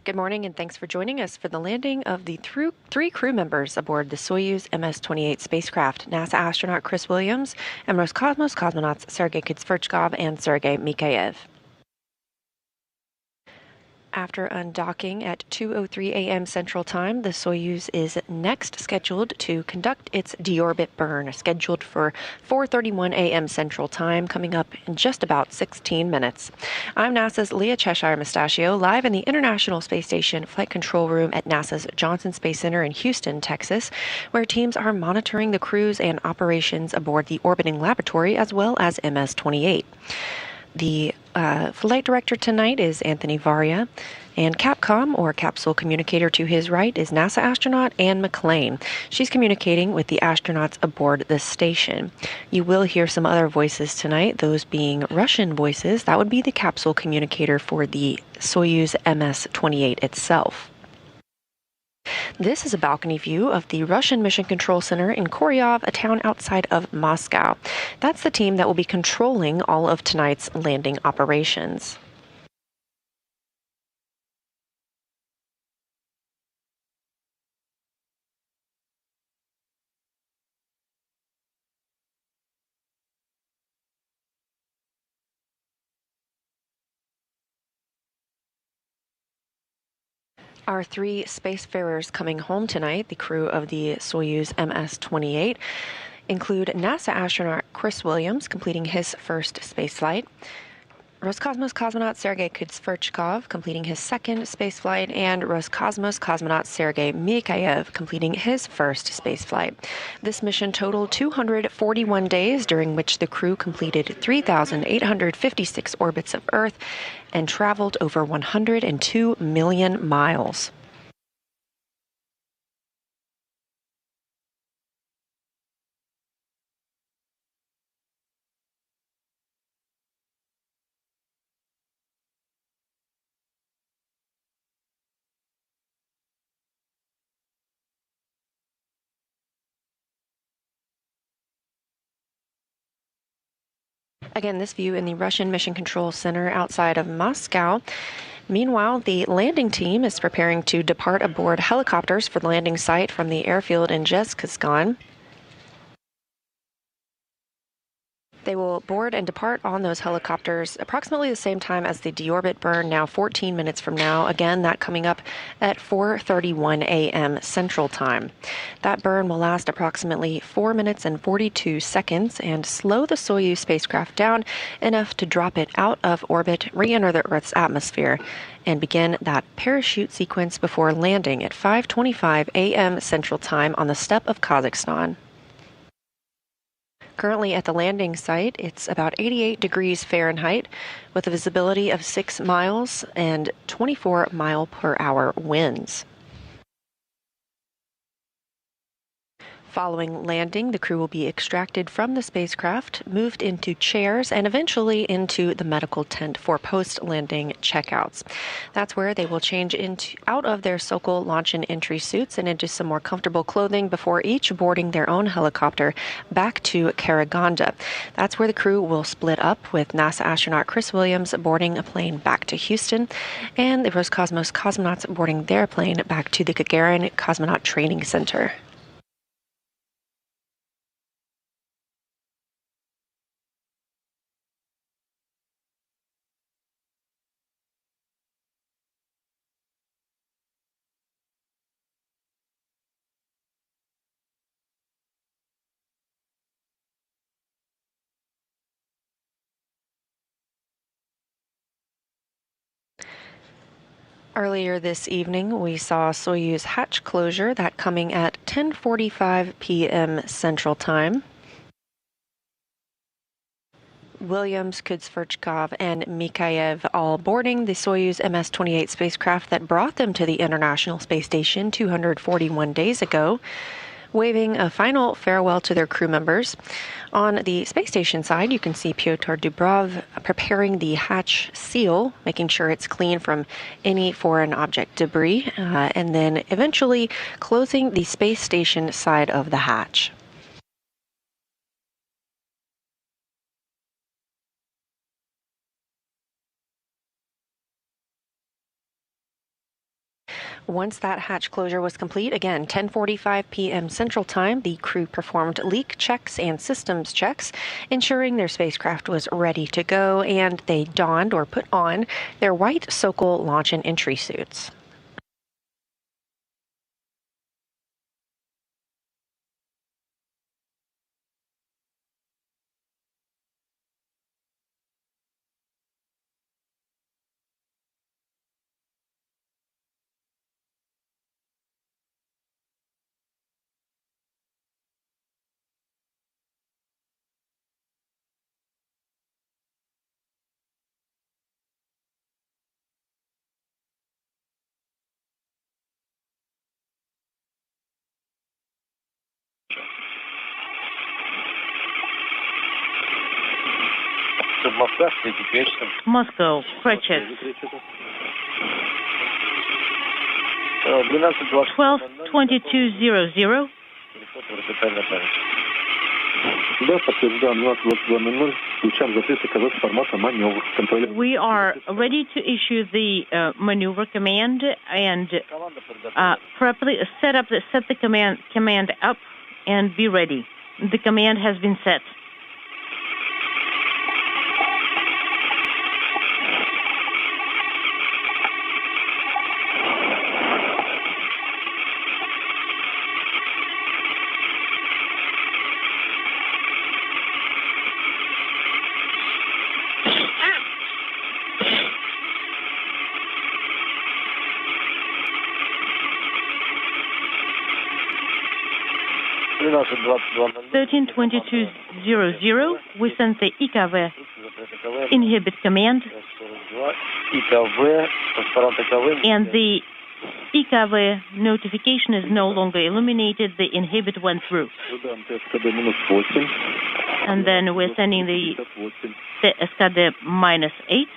Good morning, and thanks for joining us for the landing of the three crew members aboard the Soyuz MS-28 spacecraft, NASA astronaut Chris Williams and Roscosmos cosmonauts Kud Sverchkov and Mikaev. After undocking at 2:03 a.m. Central Time, the Soyuz is next scheduled to conduct its deorbit burn, scheduled for 4:31 a.m. Central Time, coming up in just about 16 minutes. I'm NASA's Leah Cheshire Mustachio, live in the International Space Station Flight Control Room at NASA's Johnson Space Center in Houston, Texas, where teams are monitoring the crews and operations aboard the orbiting laboratory as well as MS-28. The flight director tonight is Anthony Varia, and Capcom, or capsule communicator to his right, is NASA astronaut Anne McLean. She's communicating with the astronauts aboard the station. You will hear some other voices tonight, those being Russian voices. That would be the capsule communicator for the Soyuz MS-28 itself. This is a balcony view of the Russian Mission Control Center in Koryov, a town outside of Moscow. That's the team that will be controlling all of tonight's landing operations. Our three spacefarers coming home tonight, the crew of the Soyuz MS-28, include NASA astronaut Chris Williams, completing his first spaceflight, Roscosmos cosmonaut Kud Sverchkov, completing his second spaceflight, and Roscosmos cosmonaut Mikaev, completing his first spaceflight. This mission totaled 241 days, during which the crew completed 3,856 orbits of Earth and traveled over 102 million miles. Again, this view in the Russian Mission Control Center outside of Moscow. Meanwhile, the landing team is preparing to depart aboard helicopters for the landing site from the airfield in Dzhezkazgan. They will board and depart on those helicopters approximately the same time as the deorbit burn, now 14 minutes from now. Again, that coming up at 4:31 a.m. Central Time. That burn will last approximately 4 minutes and 42 seconds and slow the Soyuz spacecraft down enough to drop it out of orbit, re-enter the Earth's atmosphere, and begin that parachute sequence before landing at 5:25 a.m. Central Time on the steppe of Kazakhstan. Currently at the landing site, it's about 88 degrees Fahrenheit with a visibility of 6 miles and 24-mile-per-hour winds. Following landing, the crew will be extracted from the spacecraft, moved into chairs, and eventually into the medical tent for post-landing checkouts. That's where they will change out of their Sokol launch and entry suits and into some more comfortable clothing before each boarding their own helicopter back to Karaganda. That's where the crew will split up, with NASA astronaut Chris Williams boarding a plane back to Houston and the Roscosmos cosmonauts boarding their plane back to the Gagarin Cosmonaut Training Center. Earlier this evening, we saw Soyuz hatch closure, that coming at 10:45 p.m. Central Time. Williams, Kud Sverchkov, and Mikaev all boarding the Soyuz MS-28 spacecraft that brought them to the International Space Station 241 days ago, waving a final farewell to their crew members. On the space station side, you can see Pyotr Dubrov preparing the hatch seal, making sure it's clean from any foreign object debris, and then eventually closing the space station side of the hatch. Once that hatch closure was complete, again, 10:45 p.m. Central Time, the crew performed leak checks and systems checks, ensuring their spacecraft was ready to go, and they donned or put on their white Sokol launch and entry suits. Moscow, Kretchet. 12:22:00. We are ready to issue the maneuver command and set the command up and be ready. The command has been set. Thirteen 22:00. We sent the IKV inhibit command, and the IKV notification is no longer illuminated. The inhibit went through, and then we're sending the CEST -8.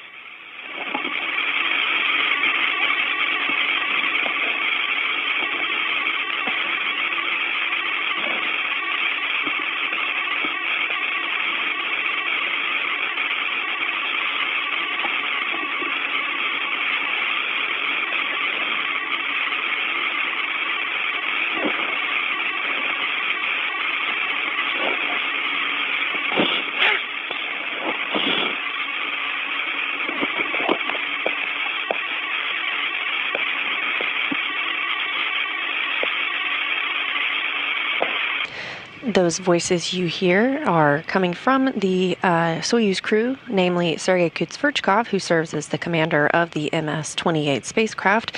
Those voices you hear are coming from the Soyuz crew, namely Sergei Kud Sverchkov, who serves as the commander of the MS-28 spacecraft,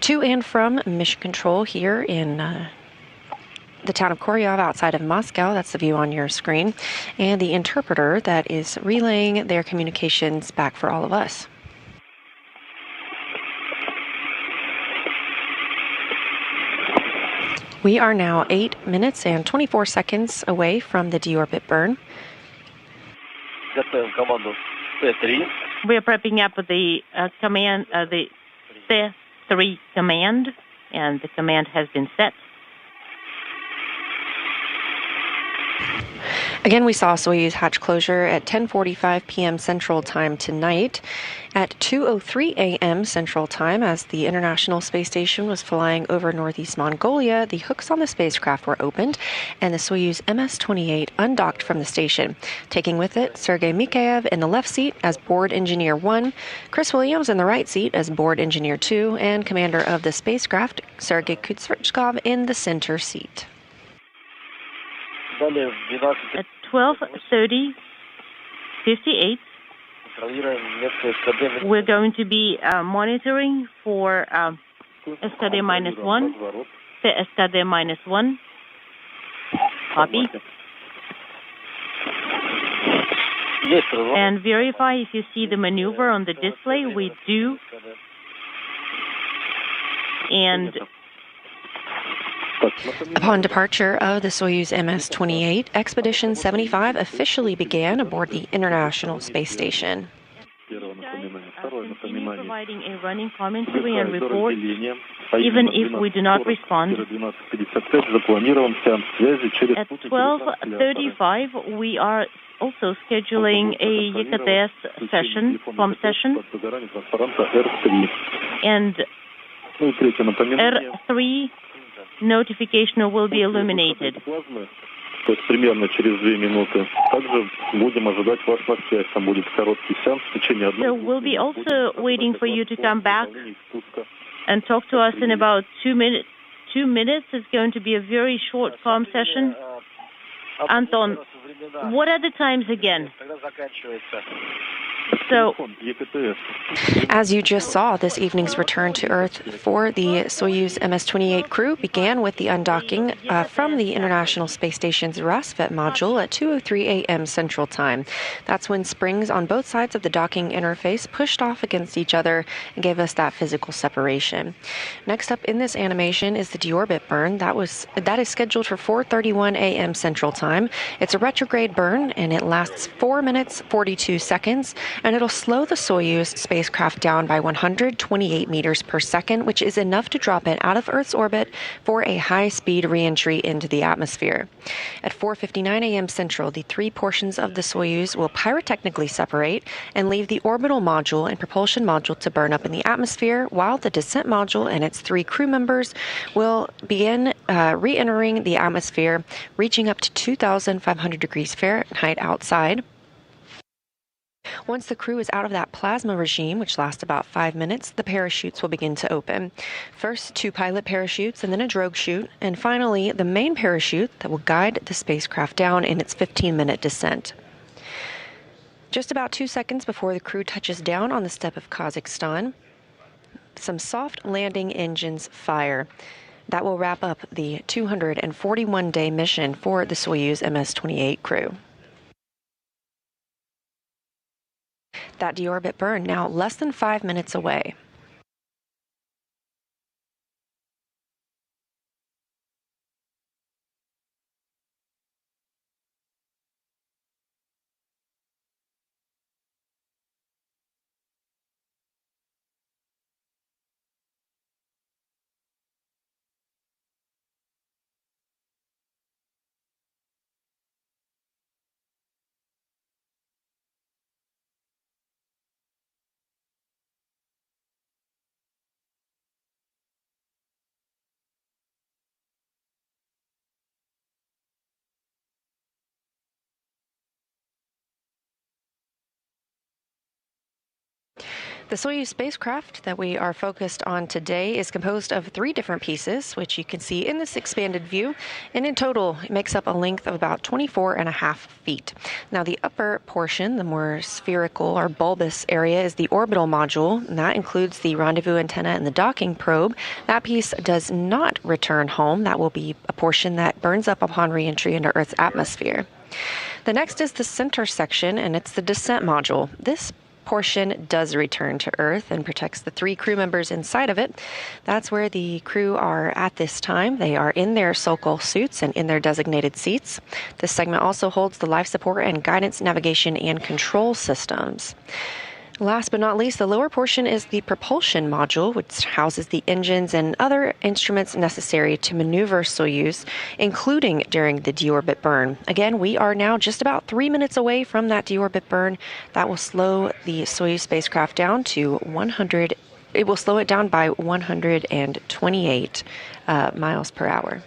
to and from mission control here in the town of Koryov outside of Moscow. That's the view on your screen, and the interpreter that is relaying their communications back for all of us. We are now 8 minutes and 24 seconds away from the deorbit burn. We are prepping up the command, the C3 command, and the command has been set. Again, we saw Soyuz hatch closure at 10:45 p.m. Central Time tonight. At 2:03 a.m. Central Time, as the International Space Station was flying over northeast Mongolia, the hooks on the spacecraft were opened, and the Soyuz MS-28 undocked from the station, taking with it Sergei Mikaev in the left seat as board engineer 1, Chris Williams in the right seat as board engineer 2, and commander of the spacecraft, Sergei Kud Sverchkov, in the center seat. At 12:30:58, we're going to be monitoring for SKD -1, the SKD -1. Copy. And verify if you see the maneuver on the display. We do. And upon departure of the Soyuz MS-28, Expedition 75 officially began aboard the International Space Station. Continue providing a running commentary and report, even if we do not respond. At 12:35, we are also scheduling a YKTS session, and R3 notification will be illuminated. То есть примерно через 2 минуты. Также будем ожидать вас на связь. Там будет короткий сеанс в течение одной. So we'll be also waiting for you to come back and talk to us in about 2 minutes. 2 minutes is going to be a very short calm session. Anton, what are the times again? So, as you just saw, this evening's return to Earth for the Soyuz MS-28 crew began with the undocking from the International Space Station's Rassvet module at 2:03 a.m. Central Time. That's when springs on both sides of the docking interface pushed off against each other and gave us that physical separation. Next up in this animation is the deorbit burn. That is scheduled for 4:31 a.m. Central Time. It's a retrograde burn, and it lasts 4 minutes 42 seconds. And it'll slow the Soyuz spacecraft down by 128 meters per second, which is enough to drop it out of Earth's orbit for a high-speed reentry into the atmosphere. At 4:59 a.m. Central, the three portions of the Soyuz will pyrotechnically separate and leave the orbital module and propulsion module to burn up in the atmosphere, while the descent module and its three crew members will begin re-entering the atmosphere, reaching up to 2,500 degrees Fahrenheit outside. Once the crew is out of that plasma regime, which lasts about 5 minutes, the parachutes will begin to open. First, 2 pilot parachutes and then a drogue chute, and finally, the main parachute that will guide the spacecraft down in its 15-minute descent. Just about 2 seconds before the crew touches down on the steppe of Kazakhstan, some soft landing engines fire. That will wrap up the 241-day mission for the Soyuz MS-28 crew. That deorbit burn now less than 5 minutes away. The Soyuz spacecraft that we are focused on today is composed of 3 different pieces, which you can see in this expanded view, and in total it makes up a length of about 24.5 feet. Now the upper portion, the more spherical or bulbous area, is the orbital module, and that includes the rendezvous antenna and the docking probe. That piece does not return home. That will be a portion that burns up upon reentry into Earth's atmosphere. The next is the center section, and it's the descent module. This portion does return to Earth and protects the 3 crew members inside of it. That's where the crew are at this time. They are in their Sokol suits and in their designated seats. This segment also holds the life support and guidance, navigation, and control systems. Last but not least, the lower portion is the propulsion module, which houses the engines and other instruments necessary to maneuver Soyuz, including during the deorbit burn. Again, we are now just about 3 minutes away from that deorbit burn. That will slow the Soyuz spacecraft down to 100. It will slow it down by 128 miles per hour.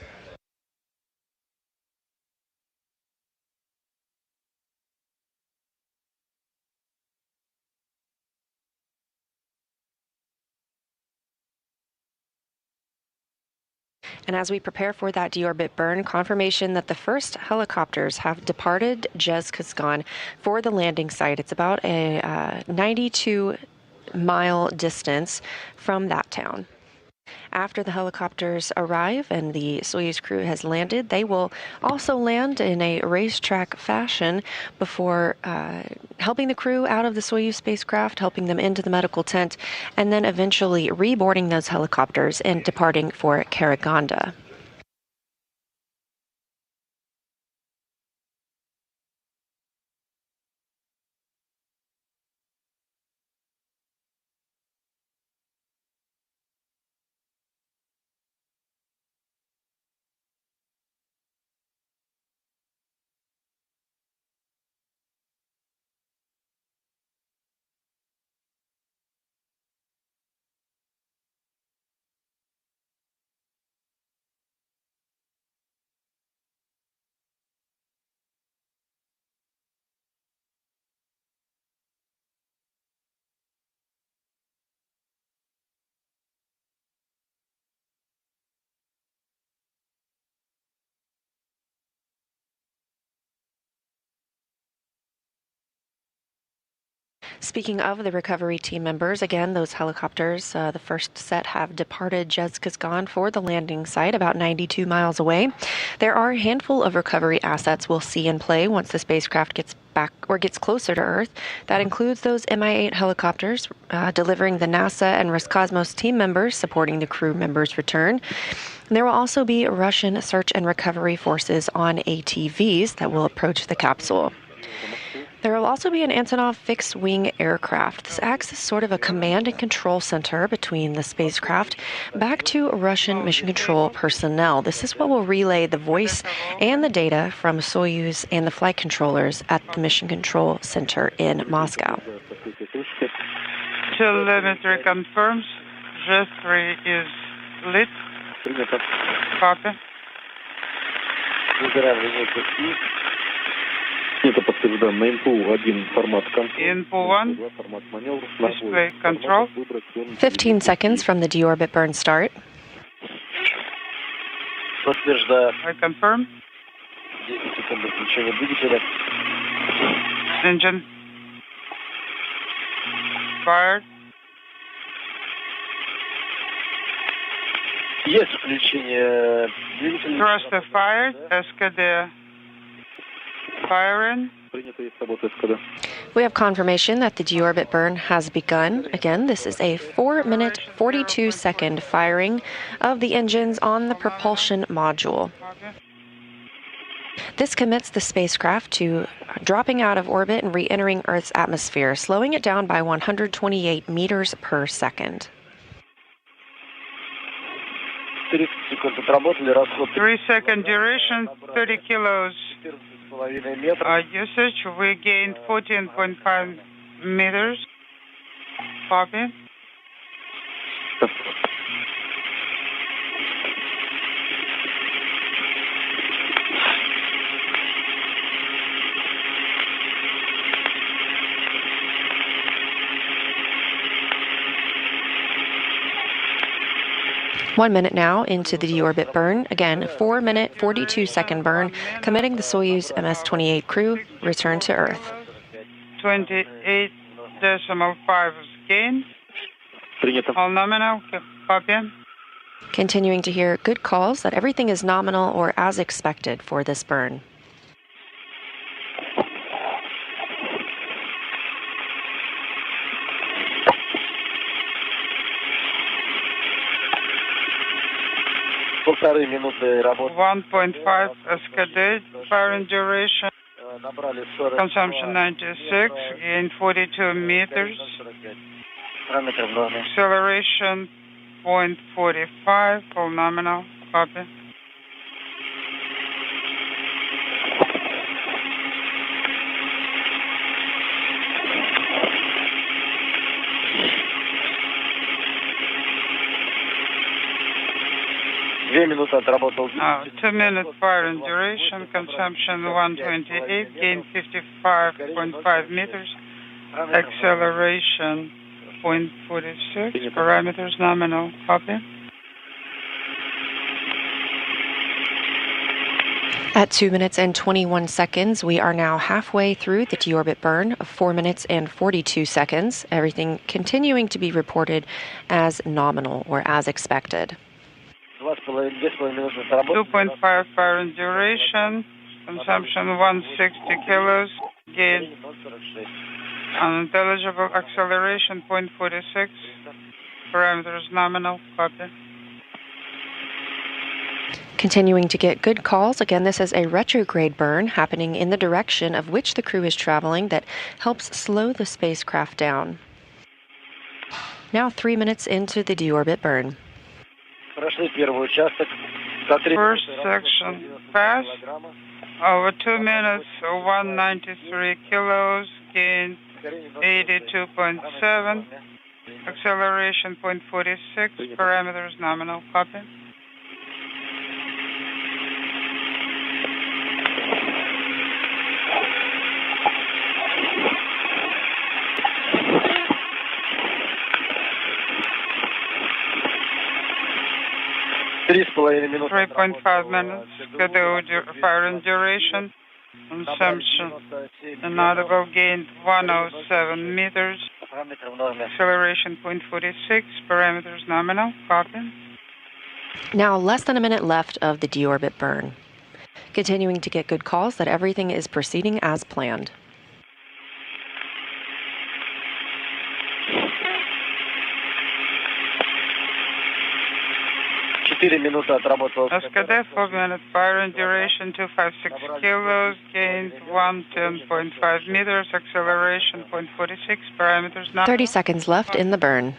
And as we prepare for that deorbit burn, confirmation that the first helicopters have departed Dzhezkazgan for the landing site. It's about a 92-mile distance from that town. After the helicopters arrive and the Soyuz crew has landed, they will also land in a racetrack fashion before helping the crew out of the Soyuz spacecraft, helping them into the medical tent, and then eventually reboarding those helicopters and departing for Karaganda. Speaking of the recovery team members, again, those helicopters, the first set have departed Dzhezkazgan for the landing site about 92 miles away. There are a handful of recovery assets we'll see in play once the spacecraft gets back or gets closer to Earth. That includes those Mi-8 helicopters delivering the NASA and Roscosmos team members supporting the crew members' return. And there will also be Russian search and recovery forces on ATVs that will approach the capsule. There will also be an Antonov fixed-wing aircraft. This acts as sort of a command and control center between the spacecraft back to Russian mission control personnel. This is what will relay the voice and the data from Soyuz and the flight controllers at the mission control center in Moscow. Telemetry confirms Dzhezkazgan is lit. Copy. Input 1, display control. 15 seconds from the deorbit burn start. I confirm. Engine fired. Thruster fired. SKD firing. We have confirmation that the deorbit burn has begun. Again, this is a 4-minute, 42-second firing of the engines on the propulsion module. This commits the spacecraft to dropping out of orbit and re-entering Earth's atmosphere, slowing it down by 128 meters per second. 3-second duration, 30 kilos usage. We gained 14.5 meters. Copy. One minute now into the deorbit burn. Again, 4-minute, 42-second burn, committing the Soyuz MS-28 crew return to Earth. 28.5 gain. All nominal. Copy. Continuing to hear good calls that everything is nominal or as expected for this burn. Полторы минуты работы. 1.5 SKD, firing duration, consumption 96, gain 42 meters, acceleration 0.45, full nominal, copy. 2 minute firing duration, consumption 128, gain 55.5 meters, acceleration 0.46, parameters nominal, copy. At 2 minutes and 21 seconds, we are now halfway through the deorbit burn of 4 minutes and 42 seconds. Everything continuing to be reported as nominal or as expected. 2.5 firing duration, consumption 160 kilos, gain unintelligible, acceleration 0.46, parameters nominal, copy. Continuing to get good calls. Again, this is a retrograde burn happening in the direction of which the crew is traveling that helps slow the spacecraft down. Now 3 minutes into the deorbit burn. First section passed. Over 2 minutes, 193 kilos, gain 82.7, acceleration 0.46, parameters nominal, copy. Three 3.5 minutes, firing duration, Assumption. Inaudible gained 107 meters. Acceleration 0.46. Parameters nominal. Copy. Now less than a minute left of the deorbit burn. Continuing to get good calls that everything is proceeding as planned. SKD 4 minute firing duration 256 kilos, gained 110.5 meters, acceleration 0.46, parameters not. 30 seconds left in the burn.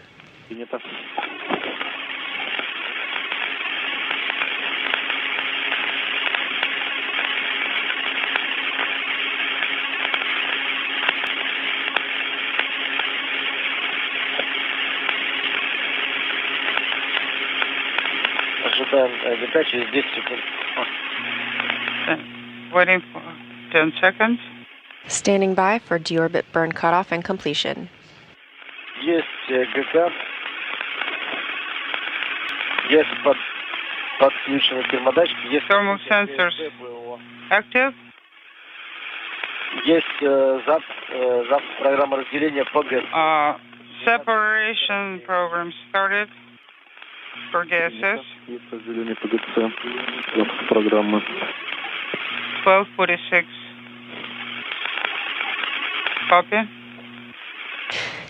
Waiting for 10 seconds. Standing by for deorbit burn cutoff and completion. Есть ГК. Есть подключены термодатчики. Есть thermal sensors active. Есть запуск программы разделения ПГС. Separation program started for gases. Есть разделение ПГЦ. Запуск программы. 12:46. Copy.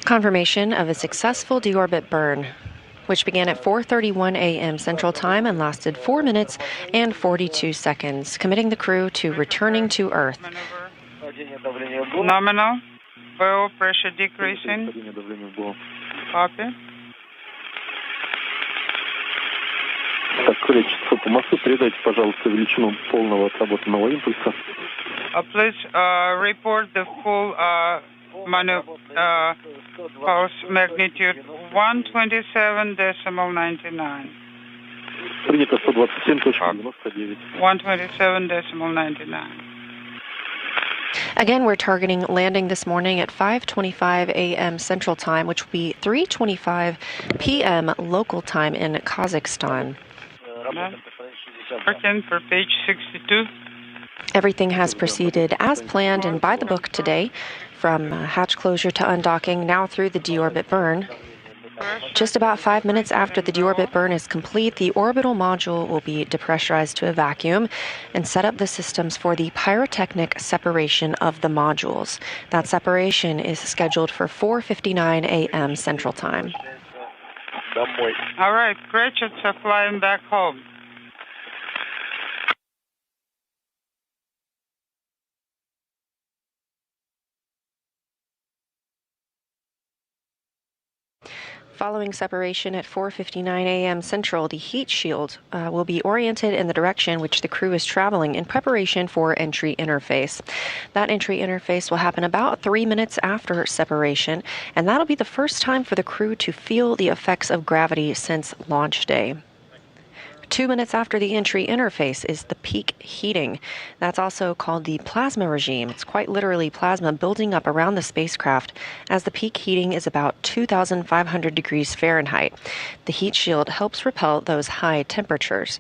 Confirmation of a successful deorbit burn, which began at 4:31 a.m. Central Time and lasted 4 minutes and 42 seconds, committing the crew to returning to Earth. Nominal. Boil pressure decreasing. Copy. Так, количество по массу передайте, пожалуйста, величину полного отработанного импульса. Please report the full pulse magnitude 127.99. Принято 127.99. 127.99. Again, we're targeting landing this morning at 5:25 a.m. Central Time, which will be 3:25 p.m. local time in Kazakhstan. Working for page 62. Everything has proceeded as planned and by the book today, from hatch closure to undocking, now through the deorbit burn. Just about 5 minutes after the deorbit burn is complete, the orbital module will be depressurized to a vacuum and set up the systems for the pyrotechnic separation of the modules. That separation is scheduled for 4:59 a.m. Central Time. All right, Gretchens are flying back home. Following separation at 4:59 a.m. Central, the heat shield will be oriented in the direction which the crew is traveling in preparation for entry interface. That entry interface will happen about 3 minutes after separation, and that'll be the first time for the crew to feel the effects of gravity since launch day. 2 minutes after the entry interface is the peak heating. That's also called the plasma regime. It's quite literally plasma building up around the spacecraft, as the peak heating is about 2,500 degrees Fahrenheit. The heat shield helps repel those high temperatures.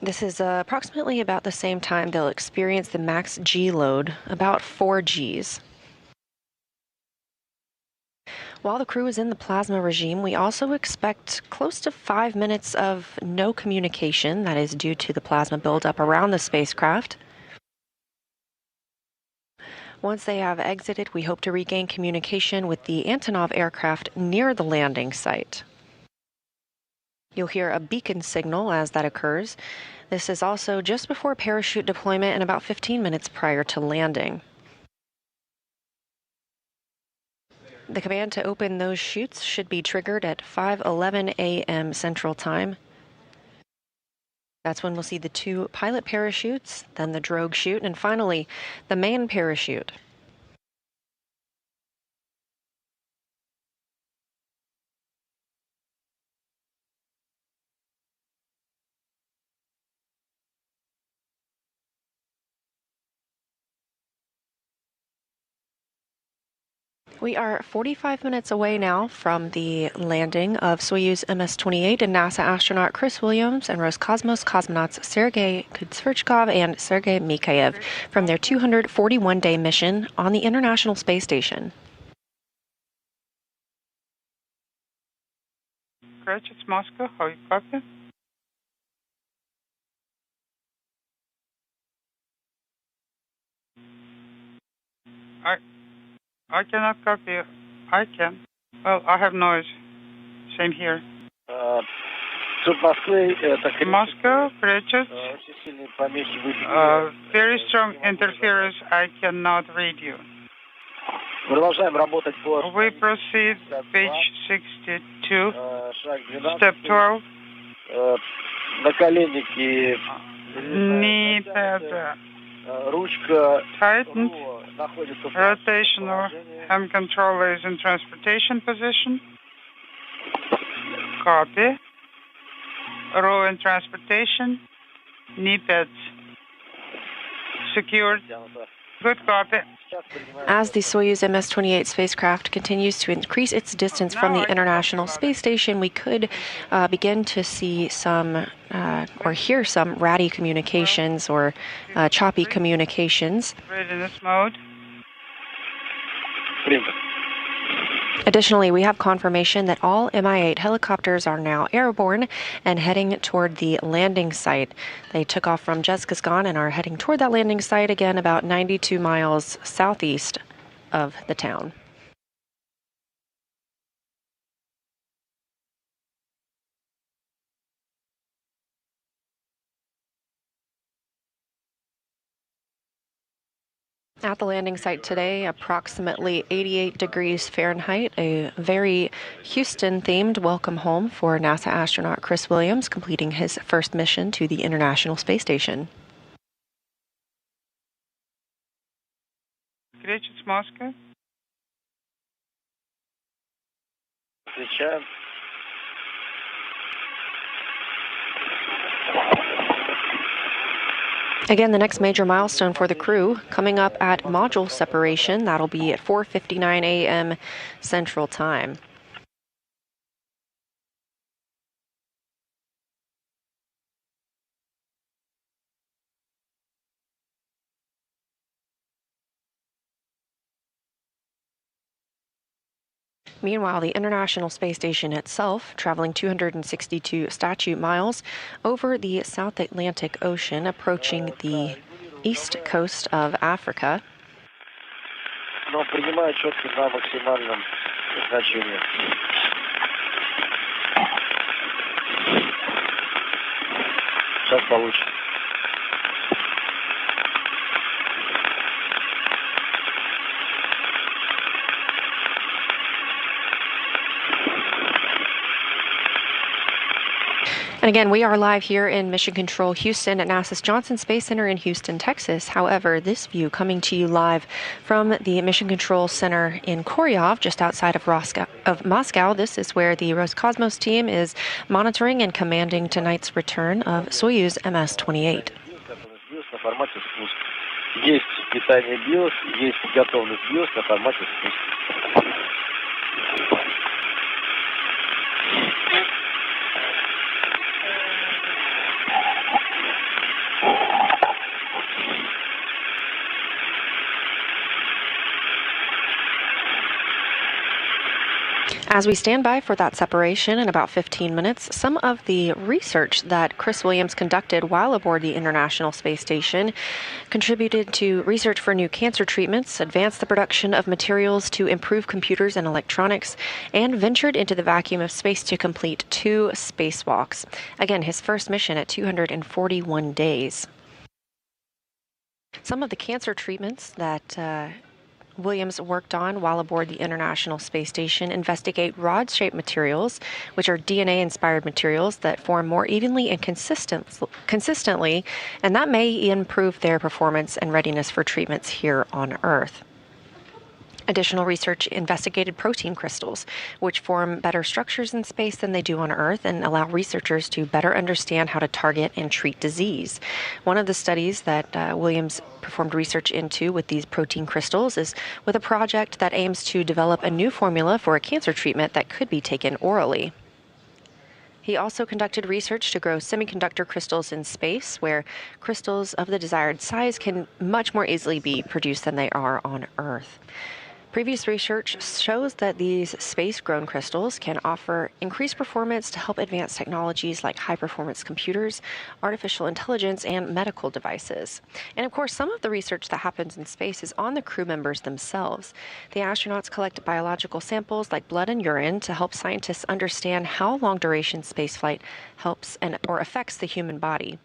This is approximately about the same time they'll experience the max G load, about 4 Gs. While the crew is in the plasma regime, we also expect close to 5 minutes of no communication. That is due to the plasma buildup around the spacecraft. Once they have exited, we hope to regain communication with the Antonov aircraft near the landing site. You'll hear a beacon signal as that occurs. This is also just before parachute deployment and about 15 minutes prior to landing. The command to open those chutes should be triggered at 5:11 a.m. Central Time. That's when we'll see the 2 pilot parachutes, then the drogue chute, and finally the main parachute. We are 45 minutes away now from the landing of Soyuz MS-28 and NASA astronaut Chris Williams and Roscosmos cosmonauts Kud Sverchkov and Mikaev from their 241-day mission on the International Space Station. Great, it's Moscow. How you copy? I cannot copy. I can. Well, I have noise. Same here. Moscow, Prechets. Very strong interference. I cannot read you. We proceed, page 62, step 12. Knee pad tightened. Rotational hand controller is in transportation position. Copy. Row in transportation. Knee pads secured. Good copy. As the Soyuz MS-28 spacecraft continues to increase its distance from the International Space Station, we could begin to see some or hear some ratty communications or choppy communications. Readiness mode. Additionally, we have confirmation that all Mi-8 helicopters are now airborne and heading toward the landing site. They took off from Dzhezkazgan and are heading toward that landing site, again about 92 miles southeast of the town. At the landing site today, approximately 88 degrees Fahrenheit, a very Houston-themed welcome home for NASA astronaut Chris Williams, completing his first mission to the International Space Station. Great, it's Moscow. Again, the next major milestone for the crew coming up at module separation. That'll be at 4:59 a.m. Central Time. Meanwhile, the International Space Station itself, traveling 262 statute miles over the South Atlantic Ocean, approaching the east coast of Africa. And again, we are live here in Mission Control Houston at NASA's Johnson Space Center in Houston, Texas. However, this view coming to you live from the Mission Control Center in Koryov, just outside of Moscow. This is where the Roscosmos team is monitoring and commanding tonight's return of Soyuz MS-28. As we stand by for that separation in about 15 minutes, some of the research that Chris Williams conducted while aboard the International Space Station contributed to research for new cancer treatments, advanced the production of materials to improve computers and electronics, and ventured into the vacuum of space to complete 2 spacewalks. Again, his first mission at 241 days. Some of the cancer treatments that Williams worked on while aboard the International Space Station investigate rod-shaped materials, which are DNA-inspired materials that form more evenly and consistently, and that may improve their performance and readiness for treatments here on Earth. Additional research investigated protein crystals, which form better structures in space than they do on Earth and allow researchers to better understand how to target and treat disease. One of the studies that Williams performed research into with these protein crystals is with a project that aims to develop a new formula for a cancer treatment that could be taken orally. He also conducted research to grow semiconductor crystals in space, where crystals of the desired size can much more easily be produced than they are on Earth. Previous research shows that these space-grown crystals can offer increased performance to help advance technologies like high-performance computers, artificial intelligence, and medical devices. And of course, some of the research that happens in space is on the crew members themselves. The astronauts collect biological samples like blood and urine to help scientists understand how long-duration spaceflight helps or affects the human body.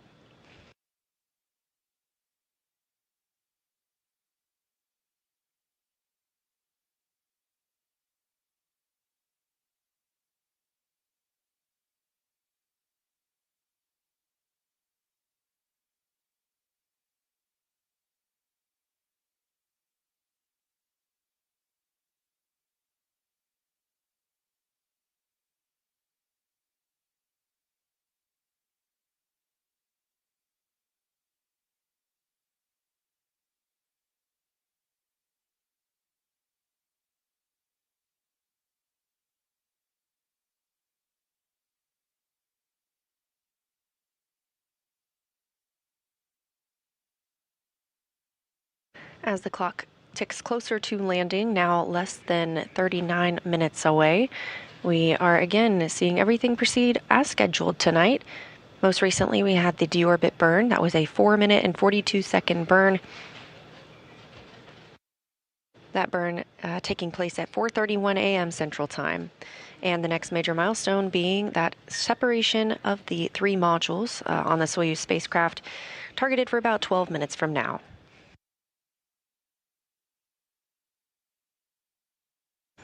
As the clock ticks closer to landing, now less than 39 minutes away, we are again seeing everything proceed as scheduled tonight. Most recently, we had the deorbit burn. That was a 4-minute and 42-second burn. That burn taking place at 4:31 a.m. Central Time. And the next major milestone being that separation of the 3 modules on the Soyuz spacecraft, targeted for about 12 minutes from now.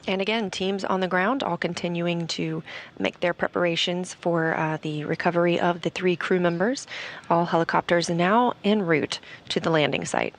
And again, teams on the ground all continuing to make their preparations for the recovery of the 3 crew members. All helicopters now en route to the landing site.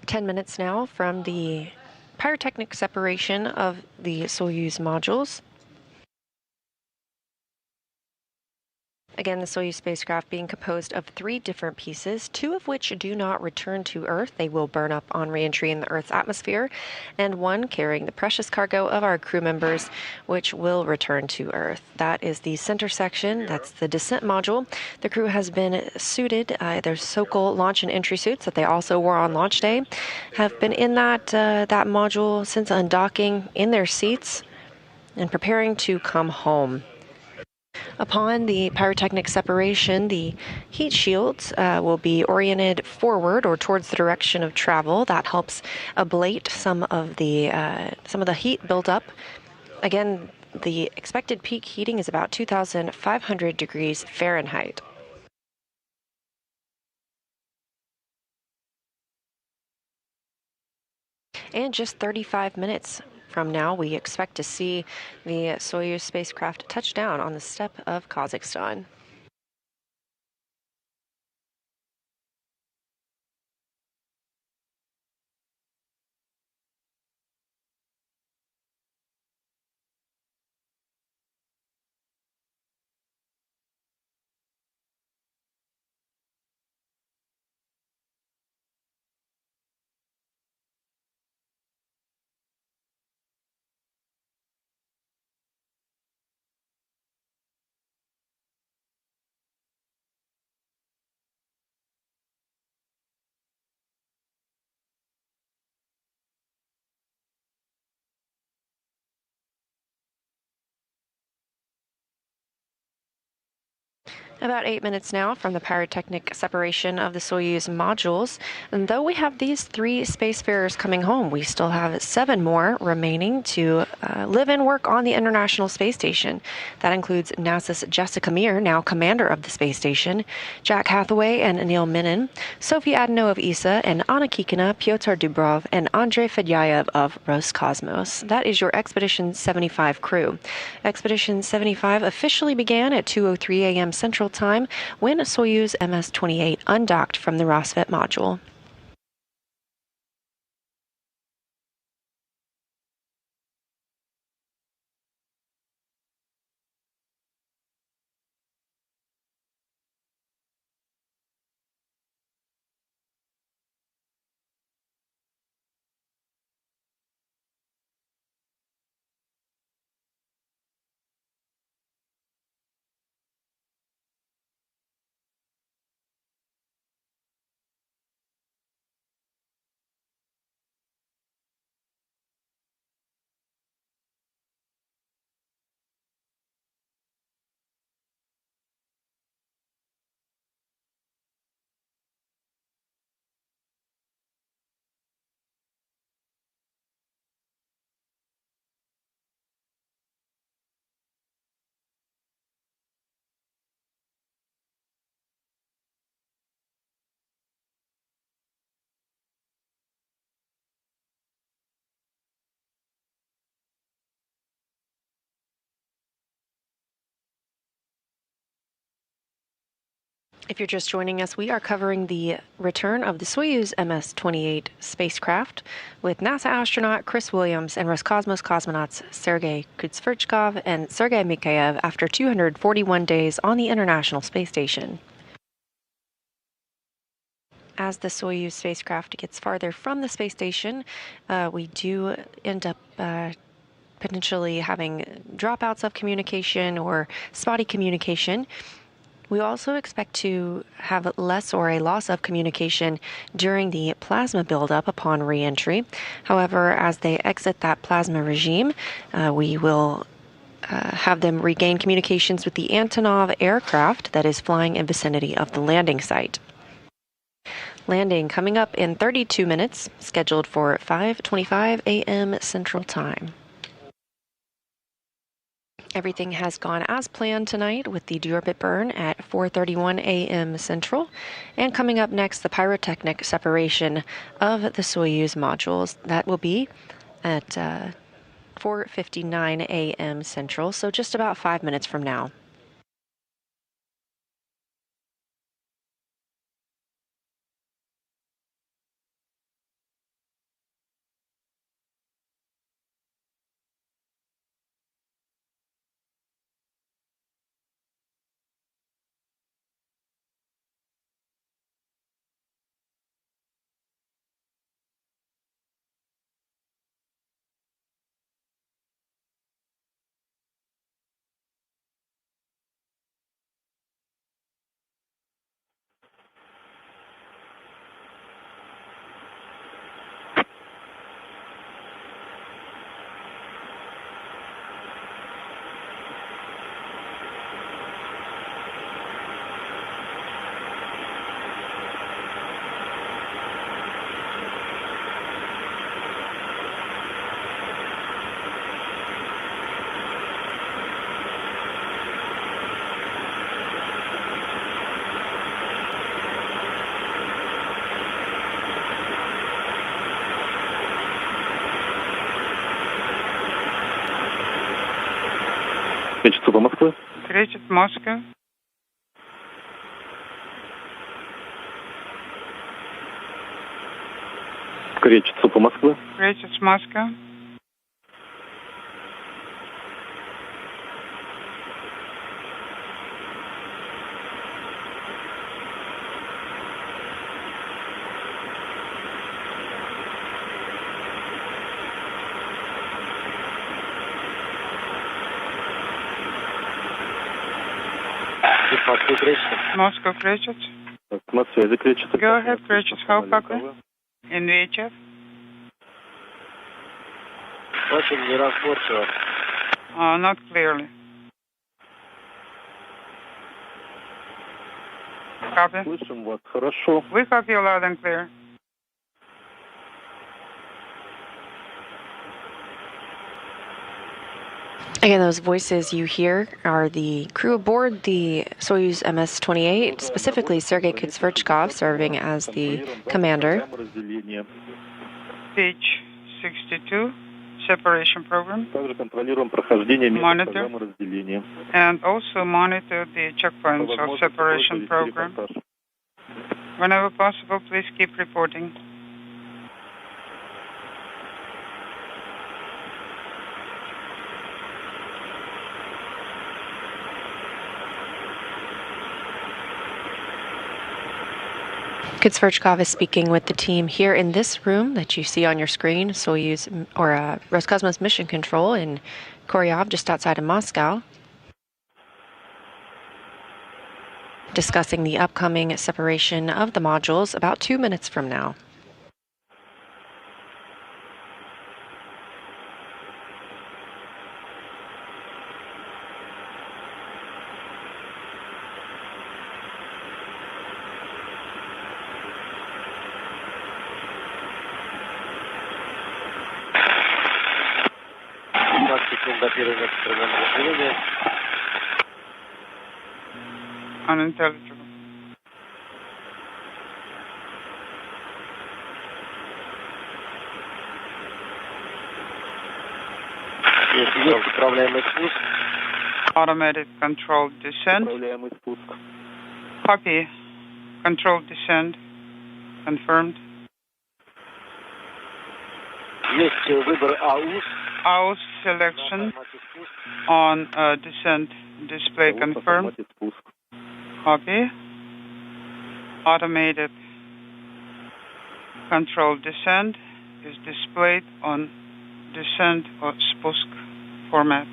Ten minutes now from the pyrotechnic separation of the Soyuz modules. Again, the Soyuz spacecraft being composed of 3 different pieces, 2 of which do not return to Earth. They will burn up on reentry in the Earth's atmosphere, and 1 carrying the precious cargo of our crew members, which will return to Earth. That is the center section. That's the descent module. The crew has been suited. Their Sokol launch and entry suits that they also wore on launch day have been in that module since undocking, in their seats and preparing to come home. Upon the pyrotechnic separation, the heat shields will be oriented forward or towards the direction of travel. That helps ablate some of the heat buildup. Again, the expected peak heating is about 2,500 degrees Fahrenheit. And just 35 minutes from now, we expect to see the Soyuz spacecraft touch down on the steppe of Kazakhstan. About 8 minutes now from the pyrotechnic separation of the Soyuz modules. And though we have these 3 spacefarers coming home, we still have 7 more remaining to live and work on the International Space Station. That includes NASA's Jessica Meir, now commander of the space station, Jack Hathaway and Neil Minin, Sophie Adano of ESA, and Anna Kikina, Pyotr Dubrov, and Andrei Fedyayev of Roscosmos. That is your Expedition 75 crew. Expedition 75 officially began at 2:03 a.m. Central Time when Soyuz MS-28 undocked from the Rosvet module. If you're just joining us, we are covering the return of the Soyuz MS-28 spacecraft with NASA astronaut Chris Williams and Roscosmos cosmonauts Sergei Kud Sverchkov and Sergei Mikaev after 241 days on the International Space Station. As the Soyuz spacecraft gets farther from the space station, we do end up potentially having dropouts of communication or spotty communication. We also expect to have less or a loss of communication during the plasma buildup upon reentry. However, as they exit that plasma regime, we will have them regain communications with the Antonov aircraft that is flying in vicinity of the landing site. Landing coming up in 32 minutes, scheduled for 5:25 a.m. Central Time. Everything has gone as planned tonight with the deorbit burn at 4:31 a.m. Central. And coming up next, the pyrotechnic separation of the Soyuz modules. That will be at 4:59 a.m. Central, so just about 5 minutes from now. Кречет, Moscow. Кречет, СУПа Москвы. Кречет, Moscow. Москвы кречет. Moscow, Кречет. На связи Кречет. Go ahead, Кречет. How copy? In VHF. Очень неразборчиво. Not clearly. Copy. Слышим вас хорошо. We copy you loud and clear. Again, those voices you hear are the crew aboard the Soyuz MS-28, specifically Sergei Kud Sverchkov, serving as the commander. Page 62, separation program. Также контролируем прохождение Monitor. программы разделения. And also monitor the checkpoints of separation program. Whenever possible, please keep reporting. Kud Sverchkov is speaking with the team here in this room that you see on your screen, Soyuz or Roscosmos Mission Control in Koryov, just outside of Moscow, discussing the upcoming separation of the modules about 2 minutes from now. Unintelligible. Есть управляемый спуск. Automatic controlled descent. Управляемый спуск. Copy. Controlled descent. Confirmed. Есть выбор АУС. AUS selection on descent display confirmed. Copy. Automated controlled descent is displayed on descent or спуск format.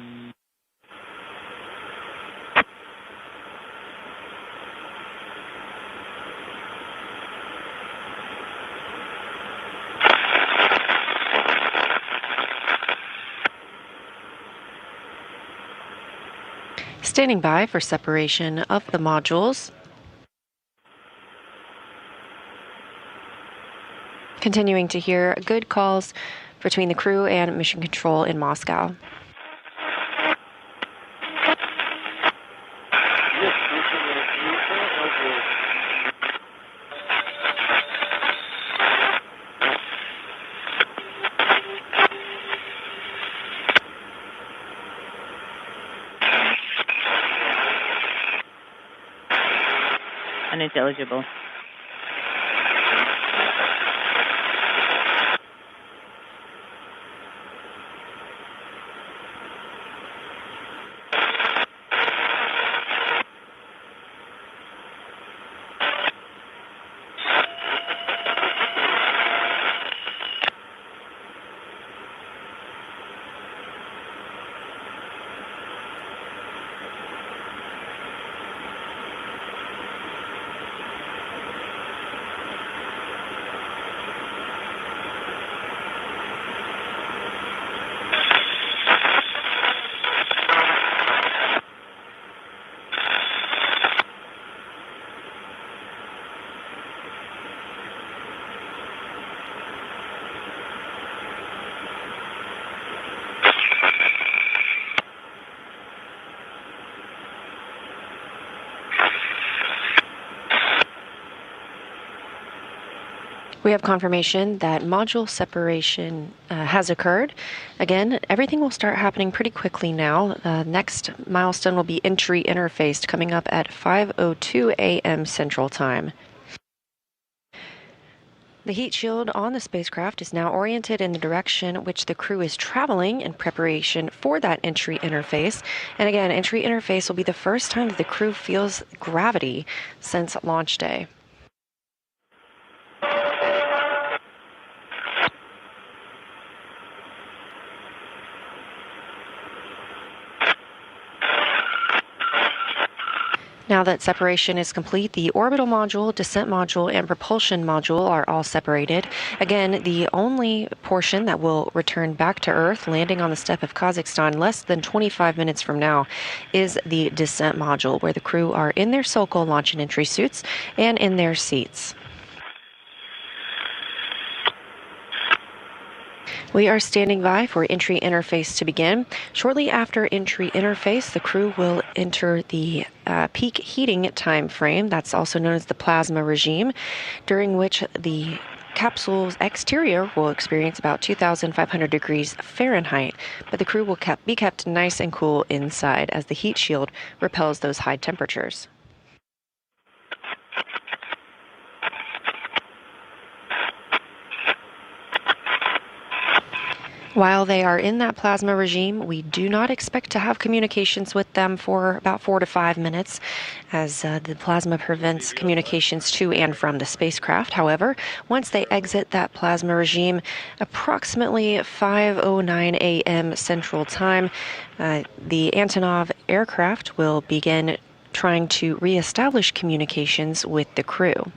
Standing by for separation of the modules. Continuing to hear good calls between the crew and mission control in Moscow. Unintelligible. We have confirmation that module separation has occurred. Again, everything will start happening pretty quickly now. The next milestone will be entry interfaced coming up at 5:02 a.m. Central Time. The heat shield on the spacecraft is now oriented in the direction which the crew is traveling in preparation for that entry interface. And again, entry interface will be the first time that the crew feels gravity since launch day. Now that separation is complete, the orbital module, descent module, and propulsion module are all separated. Again, the only portion that will return back to Earth, landing on the steppe of Kazakhstan less than 25 minutes from now, is the descent module, where the crew are in their Sokol launch and entry suits and in their seats. We are standing by for entry interface to begin. Shortly after entry interface, the crew will enter the peak heating time frame. That's also known as the plasma regime, during which the capsule's exterior will experience about 2,500 degrees Fahrenheit, but the crew will be kept nice and cool inside as the heat shield repels those high temperatures. While they are in that plasma regime, we do not expect to have communications with them for about 4 to 5 minutes, as the plasma prevents communications to and from the spacecraft. However, once they exit that plasma regime, approximately 5:09 a.m. Central Time, the Antonov aircraft will begin trying to reestablish communications with the crew.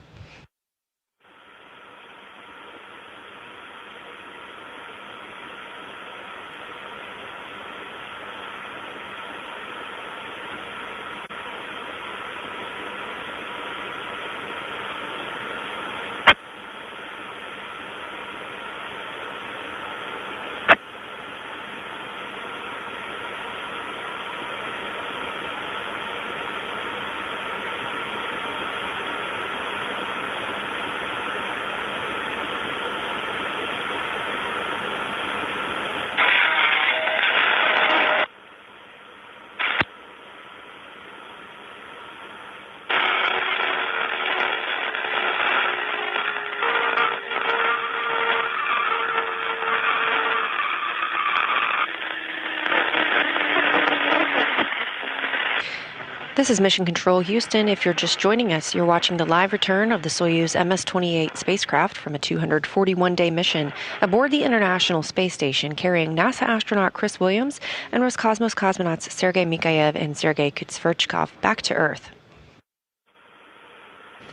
This is Mission Control Houston. If you're just joining us, you're watching the live return of the Soyuz MS-28 spacecraft from a 241-day mission aboard the International Space Station, carrying NASA astronaut Chris Williams and Roscosmos cosmonauts Sergei Mikaev and Sergei Kud Sverchkov back to Earth.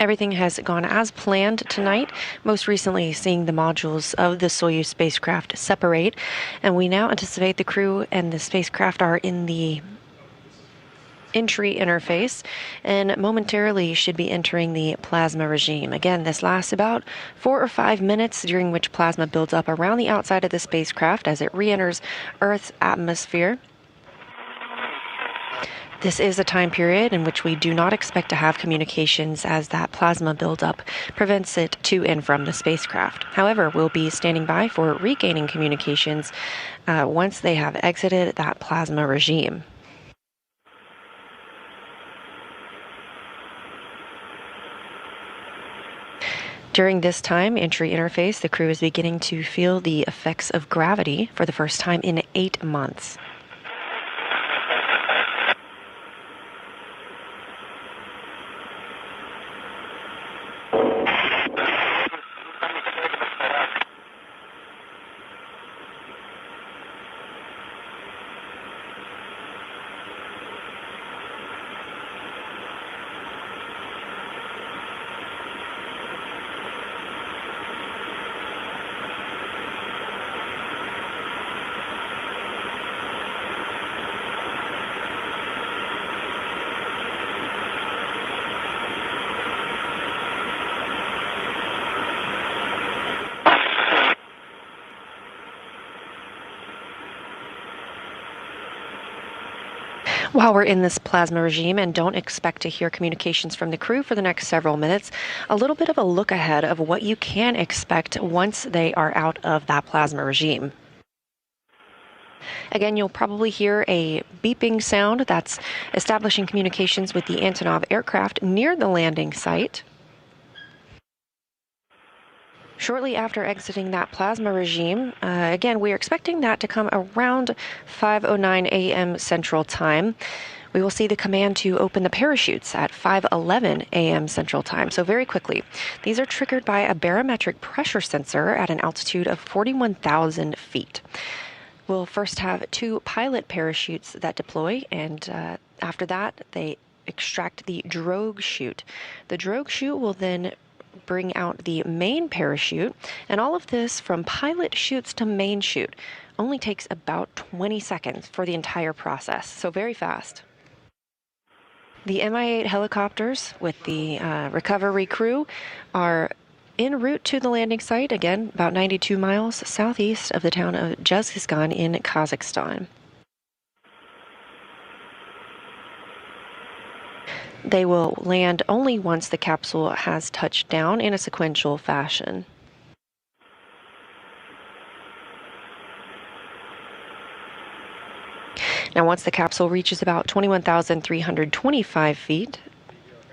Everything has gone as planned tonight, most recently seeing the modules of the Soyuz spacecraft separate, and we now anticipate the crew and the spacecraft are in the entry interface and momentarily should be entering the plasma regime. Again, this lasts about 4 or 5 minutes, during which plasma builds up around the outside of the spacecraft as it re-enters Earth's atmosphere. This is a time period in which we do not expect to have communications, as that plasma buildup prevents it to and from the spacecraft. However, we'll be standing by for regaining communications once they have exited that plasma regime. During this time, entry interface, the crew is beginning to feel the effects of gravity for the first time in 8 months. While we're in this plasma regime and don't expect to hear communications from the crew for the next several minutes, a little bit of a look ahead of what you can expect once they are out of that plasma regime. Again, you'll probably hear a beeping sound that's establishing communications with the Antonov aircraft near the landing site. Shortly after exiting that plasma regime, again, we are expecting that to come around 5:09 a.m. Central Time. We will see the command to open the parachutes at 5:11 a.m. Central Time, so very quickly. These are triggered by a barometric pressure sensor at an altitude of 41,000 feet. We'll first have 2 pilot parachutes that deploy, and after that, they extract the drogue chute. The drogue chute will then bring out the main parachute, and all of this from pilot chutes to main chute only takes about 20 seconds for the entire process, so very fast. The Mi-8 helicopters with the recovery crew are en route to the landing site, again, about 92 miles southeast of the town of Dzhezkazgan in Kazakhstan. They will land only once the capsule has touched down in a sequential fashion. Now, once the capsule reaches about 21,325 feet,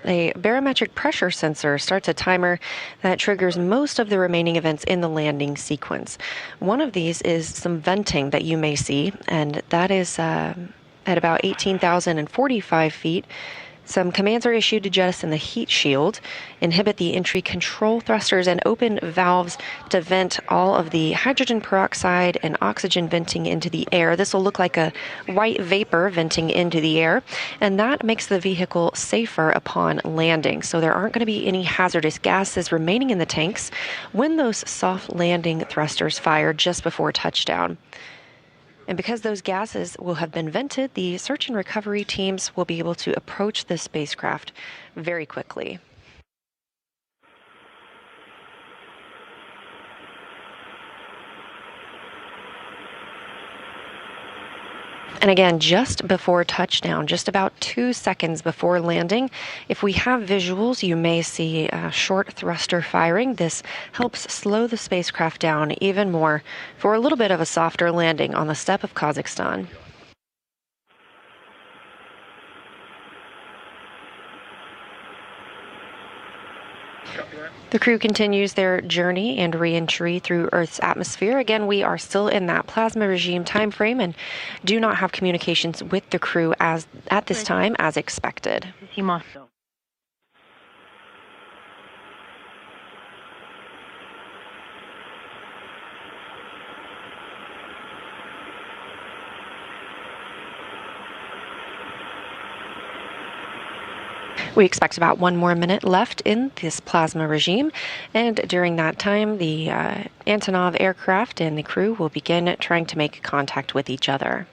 a barometric pressure sensor starts a timer that triggers most of the remaining events in the landing sequence. One of these is some venting that you may see, and that is at about 18,045 feet. Some commands are issued to jettison the heat shield, inhibit the entry control thrusters, and open valves to vent all of the hydrogen peroxide and oxygen venting into the air. This will look like a white vapor venting into the air, and that makes the vehicle safer upon landing. So there aren't going to be any hazardous gases remaining in the tanks when those soft landing thrusters fire just before touchdown. And because those gases will have been vented, the search and recovery teams will be able to approach the spacecraft very quickly. And again, just before touchdown, just about 2 seconds before landing, if we have visuals, you may see short thruster firing. This helps slow the spacecraft down even more for a little bit of a softer landing on the steppe of Kazakhstan. The crew continues their journey and reentry through Earth's atmosphere. Again, we are still in that plasma regime time frame and do not have communications with the crew at this time as expected. We expect about 1 more minute left in this plasma regime, and during that time, the Antonov aircraft and the crew will begin trying to make contact with each other.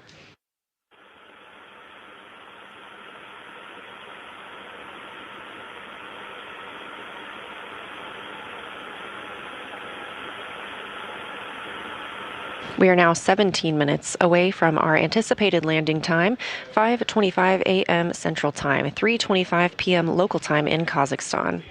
We are now 17 minutes away from our anticipated landing time, 5:25 a.m. Central Time, 3:25 p.m. local time in Kazakhstan.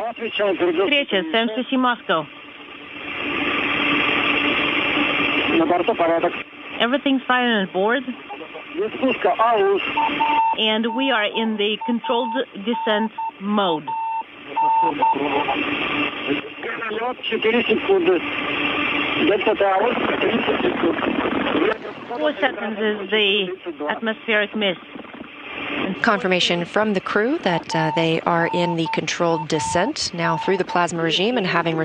Встреча, СМС Moscow. Everything's fine on board. And we are in the controlled descent mode. 4 seconds is the atmospheric mist. And Confirmation from the crew that they are in the controlled descent now through the plasma regime and having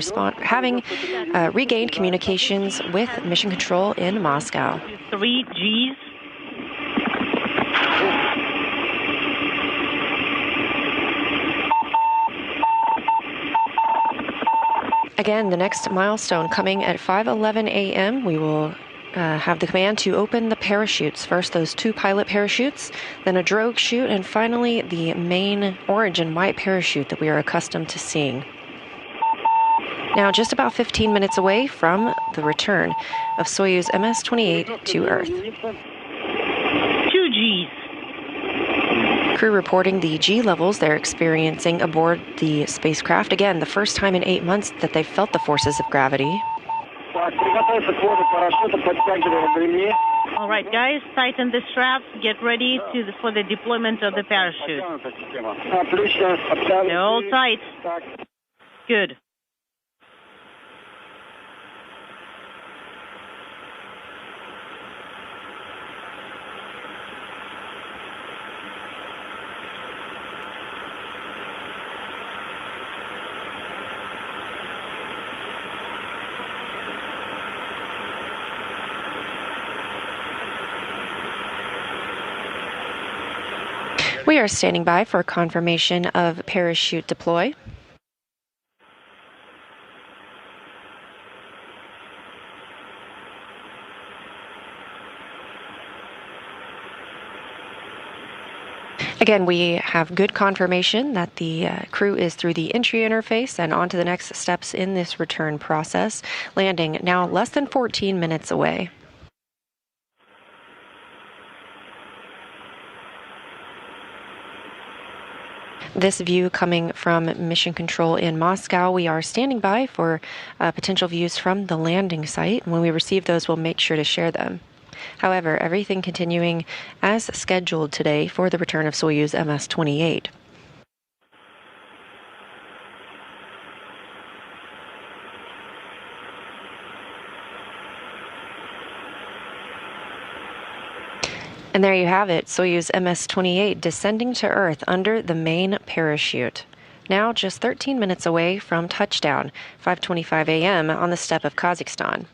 regained communications with Mission Control in Moscow. 3 Gs. Again, the next milestone coming at 5:11 a.m. We will have the command to open the parachutes. First, those 2 pilot parachutes, then a drogue chute, and finally the main orange and white parachute that we are accustomed to seeing. Now, just about 15 minutes away from the return of Soyuz MS-28 to Earth. 2 Gs. Crew reporting the G levels they're experiencing aboard the spacecraft. Again, the first time in 8 months that they've felt the forces of gravity. All right, guys, tighten the straps. Get ready for the deployment of the parachute. They're all tight. Good. We are standing by for confirmation of parachute deploy. Again, we have good confirmation that the crew is through the entry interface and on to the next steps in this return process, landing now less than 14 minutes away. This view coming from Mission Control in Moscow. We are standing by for potential views from the landing site. When we receive those, we'll make sure to share them. However, everything continuing as scheduled today for the return of Soyuz MS-28. And there you have it, Soyuz MS-28 descending to Earth under the main parachute. Now just 13 minutes away from touchdown, 5:25 a.m. on the steppe of Kazakhstan.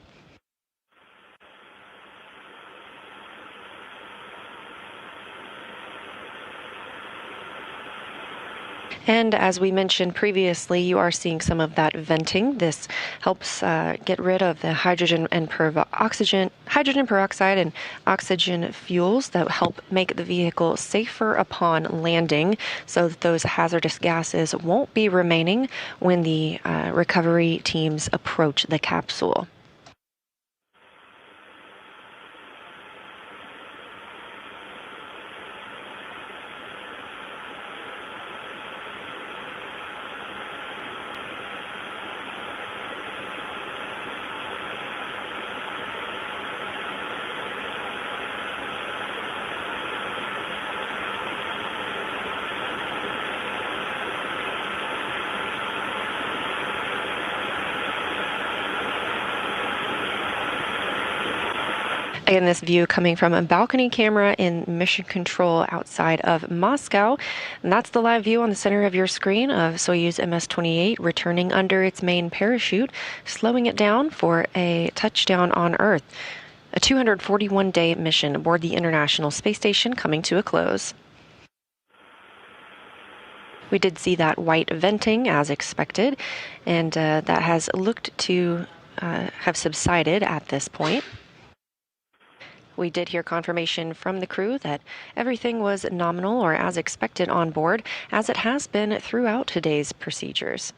And as we mentioned previously, you are seeing some of that venting. This helps get rid of the hydrogen peroxide and oxygen fuels that help make the vehicle safer upon landing so that those hazardous gases won't be remaining when the recovery teams approach the capsule. Again, this view coming from a balcony camera in Mission Control outside of Moscow. And that's the live view on the center of your screen of Soyuz MS-28 returning under its main parachute, slowing it down for a touchdown on Earth. A 241-day mission aboard the International Space Station coming to a close. We did see that white venting as expected, and that has looked to have subsided at this point. We did hear confirmation from the crew that everything was nominal or as expected on board, as it has been throughout today's procedures.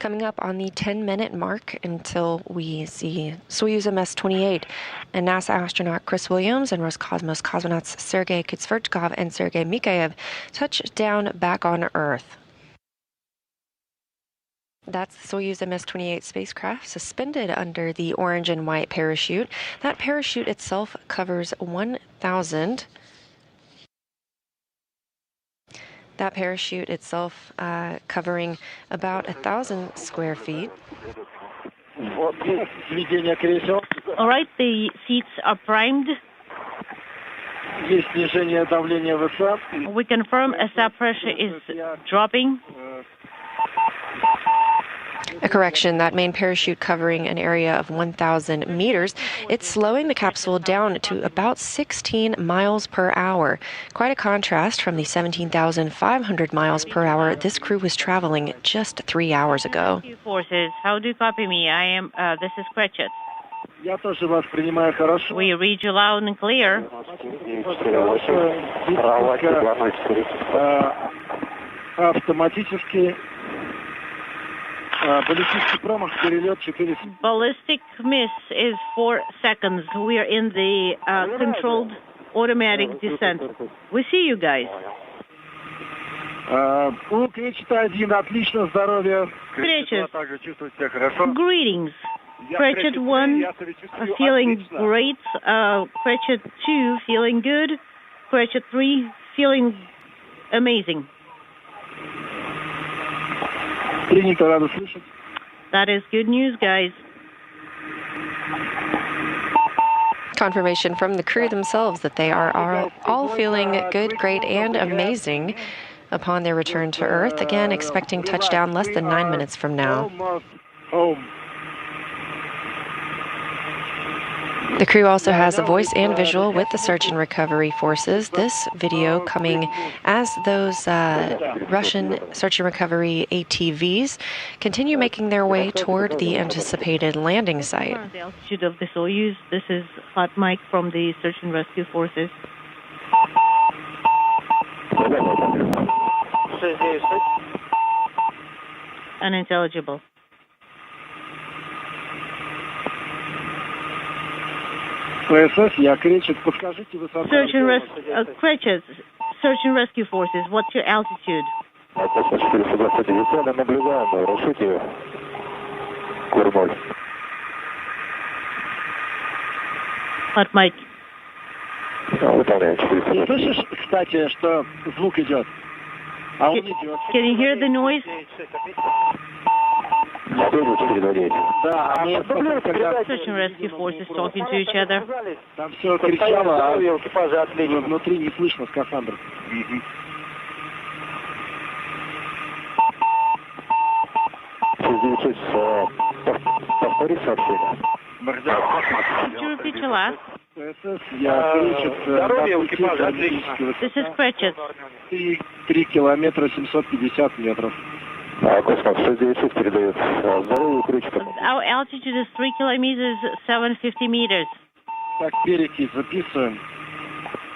Coming up on the 10-minute mark until we see Soyuz MS-28 and NASA astronaut Chris Williams and Roscosmos cosmonauts Sergei Kud Sverchkov and Sergei Mikaev touch down back on Earth. That's the Soyuz MS-28 spacecraft suspended under the orange and white parachute. That parachute itself covers 1,000. That parachute itself covering about 1,000 square feet. All right, the seats are primed. We confirm SAP pressure is dropping. A correction, that main parachute covering an area of 1,000 meters. It's slowing the capsule down to about 16 miles per hour. Quite a contrast from the 17,500 miles per hour this crew was traveling just 3 hours ago. Forces, how do you copy me? This is Cratchit. We read you loud and clear. Ballistic miss is 4 seconds. We are in the controlled automatic descent. We see you guys. Greetings. Cratchit 1 feeling great. Cratchit 2 feeling good. Cratchit 3 feeling amazing. That is good news, guys. Confirmation from the crew themselves that they are all feeling good, great, and amazing upon their return to Earth. Again, expecting touchdown less than 9 minutes from now. The crew also has a voice and visual with the search and recovery forces. This video coming as those Russian search and recovery ATVs continue making their way toward the anticipated landing site. The altitude of the Soyuz. This is Hot Mike from the search and rescue forces. Unintelligible. Search and Cratchit, search and rescue forces. What's your altitude? Hot Mike. Can you hear the noise? Search and rescue forces talking to each other. Could you repeat your last? This is Cratchit. 3 километра 750 метров. Our altitude is 3 kilometers 750 meters.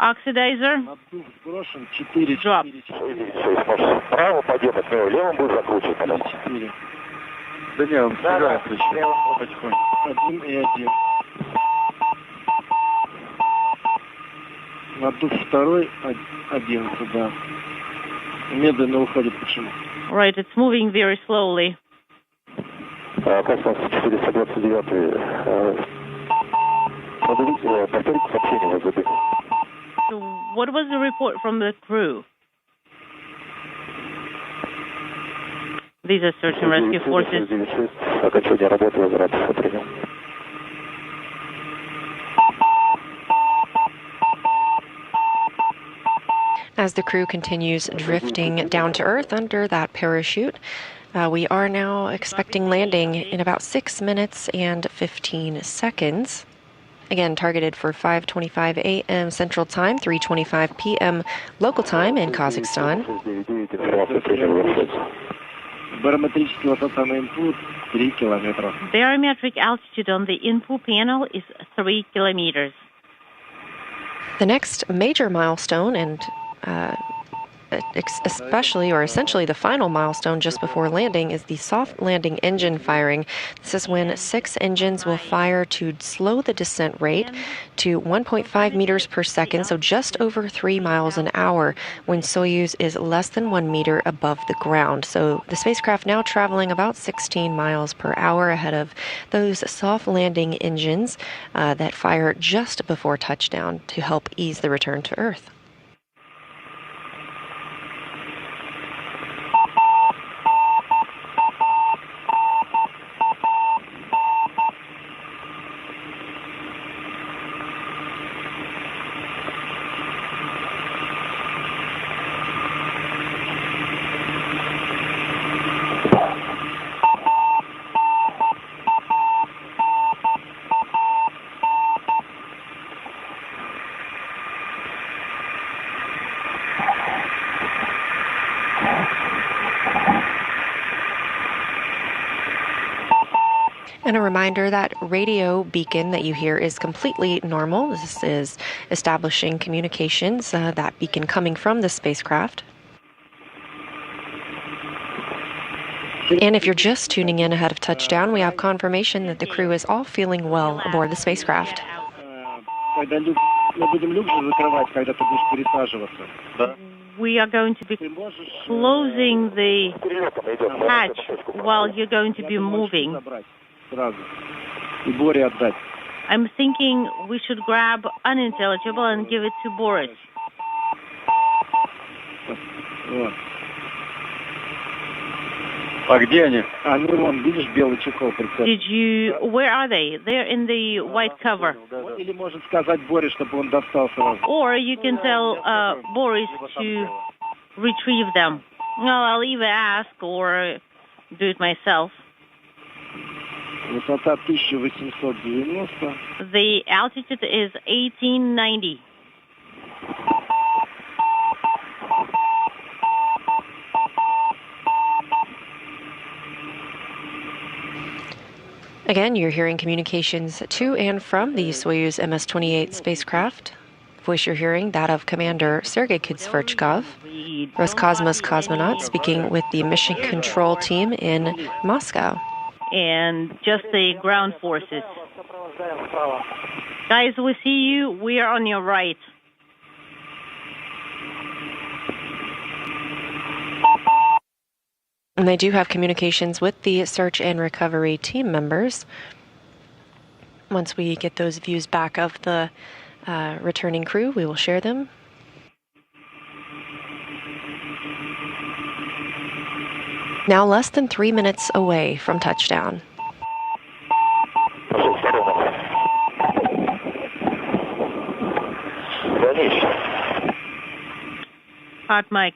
Oxidizer. Drop. Надув второй 11, да. Медленно уходит почему? Right, it's moving very slowly. So what was the report from the crew? These are search and rescue forces. As the crew continues drifting down to Earth under that parachute, we are now expecting landing in about 6 minutes and 15 seconds. Again, targeted for 5:25 a.m. Central Time, 3:25 p.m. local time in Kazakhstan. Barometric altitude on the input panel is 3 kilometers. The next major milestone and especially or essentially the final milestone just before landing is the soft landing engine firing. This is when 6 engines will fire to slow the descent rate to 1.5 meters per second, so just over 3 miles an hour, when Soyuz is less than 1 meter above the ground. So the spacecraft now traveling about 16 miles per hour ahead of those soft landing engines that fire just before touchdown to help ease the return to Earth. And a reminder that radio beacon that you hear is completely normal. This is establishing communications, that beacon coming from the spacecraft. And if you're just tuning in ahead of touchdown, we have confirmation that the crew is all feeling well aboard the spacecraft. We are going to be closing the hatch while you're going to be moving. I'm thinking we should grab unintelligible and give it to Boris. Did you... Where are they? They're in the white cover. Or you can tell Boris to retrieve them. Well, I'll either ask or do it myself. The altitude is 1890. Again, you're hearing communications to and from the Soyuz MS-28 spacecraft. Voice you're hearing, that of Commander Sergei Kud Sverchkov, Roscosmos cosmonaut, speaking with the mission control team in Moscow. And just the ground forces. Guys, we see you. We are on your right. And they do have communications with the search and recovery team members. Once we get those views back of the returning crew, we will share them. Now less than 3 minutes away from touchdown. Hot mic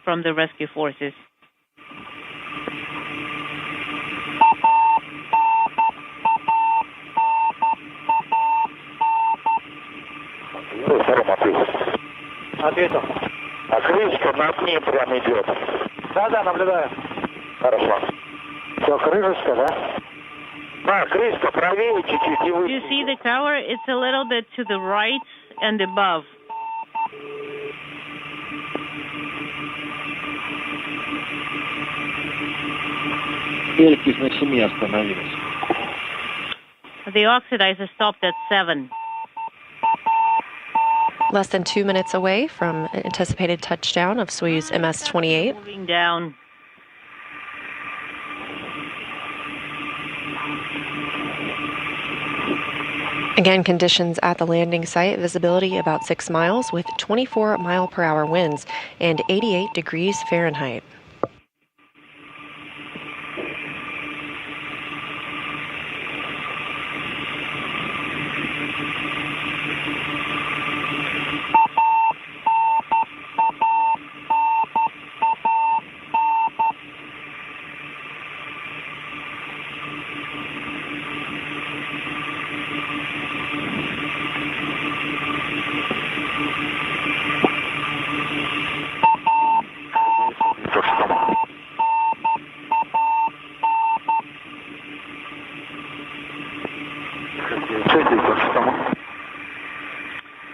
from the rescue forces. Ответил. А крышка над ним прямо идет. Да, наблюдаю. Хорошо. Все, крышечка, да? А, крышка правее чуть-чуть. Do you see the tower? It's a little bit to the right and above. Эльпис на 7 остановилась. The oxidizer stopped at 7. Less than 2 minutes away from anticipated touchdown of Soyuz MS-28. Moving down. Again, conditions at the landing site, visibility about 6 miles with 24 mile per hour winds and 88 degrees Fahrenheit.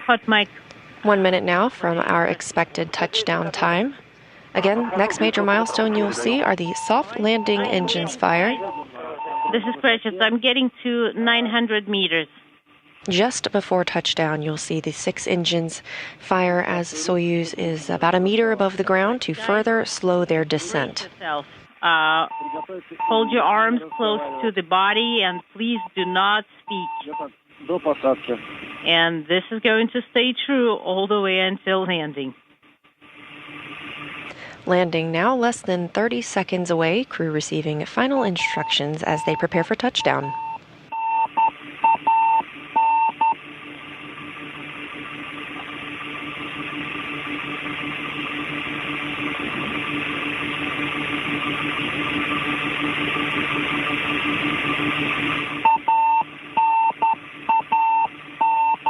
Hot mic 1 minute now from our expected touchdown time. Again, next major milestone you'll see are the soft landing engines fire. This is Precious. I'm getting to 900 meters. Just before touchdown, you'll see the 6 engines fire as Soyuz is about a meter above the ground to further slow their descent. Hold your arms close to the body and please do not speak. And this is going to stay true all the way until landing. Landing now less than 30 seconds away, crew receiving final instructions as they prepare for touchdown.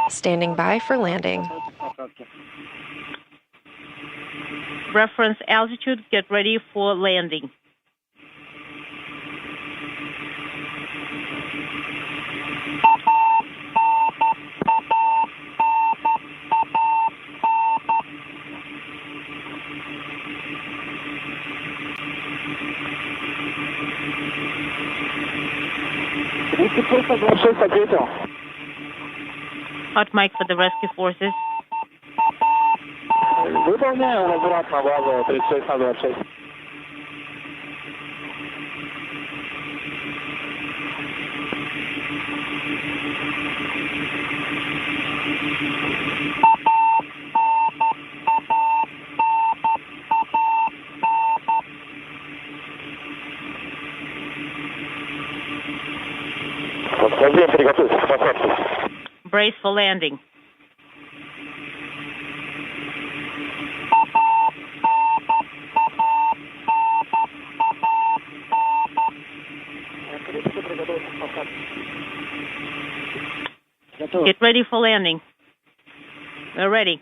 Standing by for landing. Reference altitude, get ready for landing. Hot mic for the rescue forces. Выполняю, возврат на базу 36 на 26. Приготовься к посадке. Brace for landing. Get ready for landing. We're ready.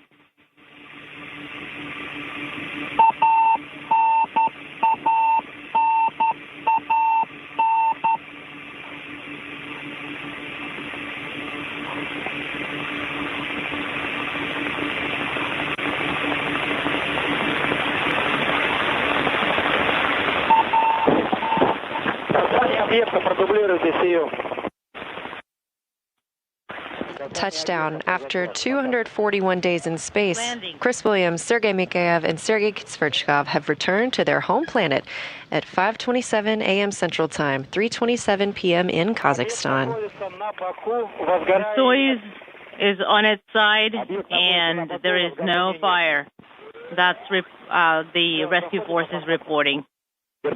Touchdown. After 241 days in space, Chris Williams, Sergei Mikaev, and Sergei Kud Sverchkov have returned to their home planet at 5:27 a.m. Central Time, 3:27 p.m. in Kazakhstan. Soyuz is on its side, and there is no fire. That's the rescue forces reporting. All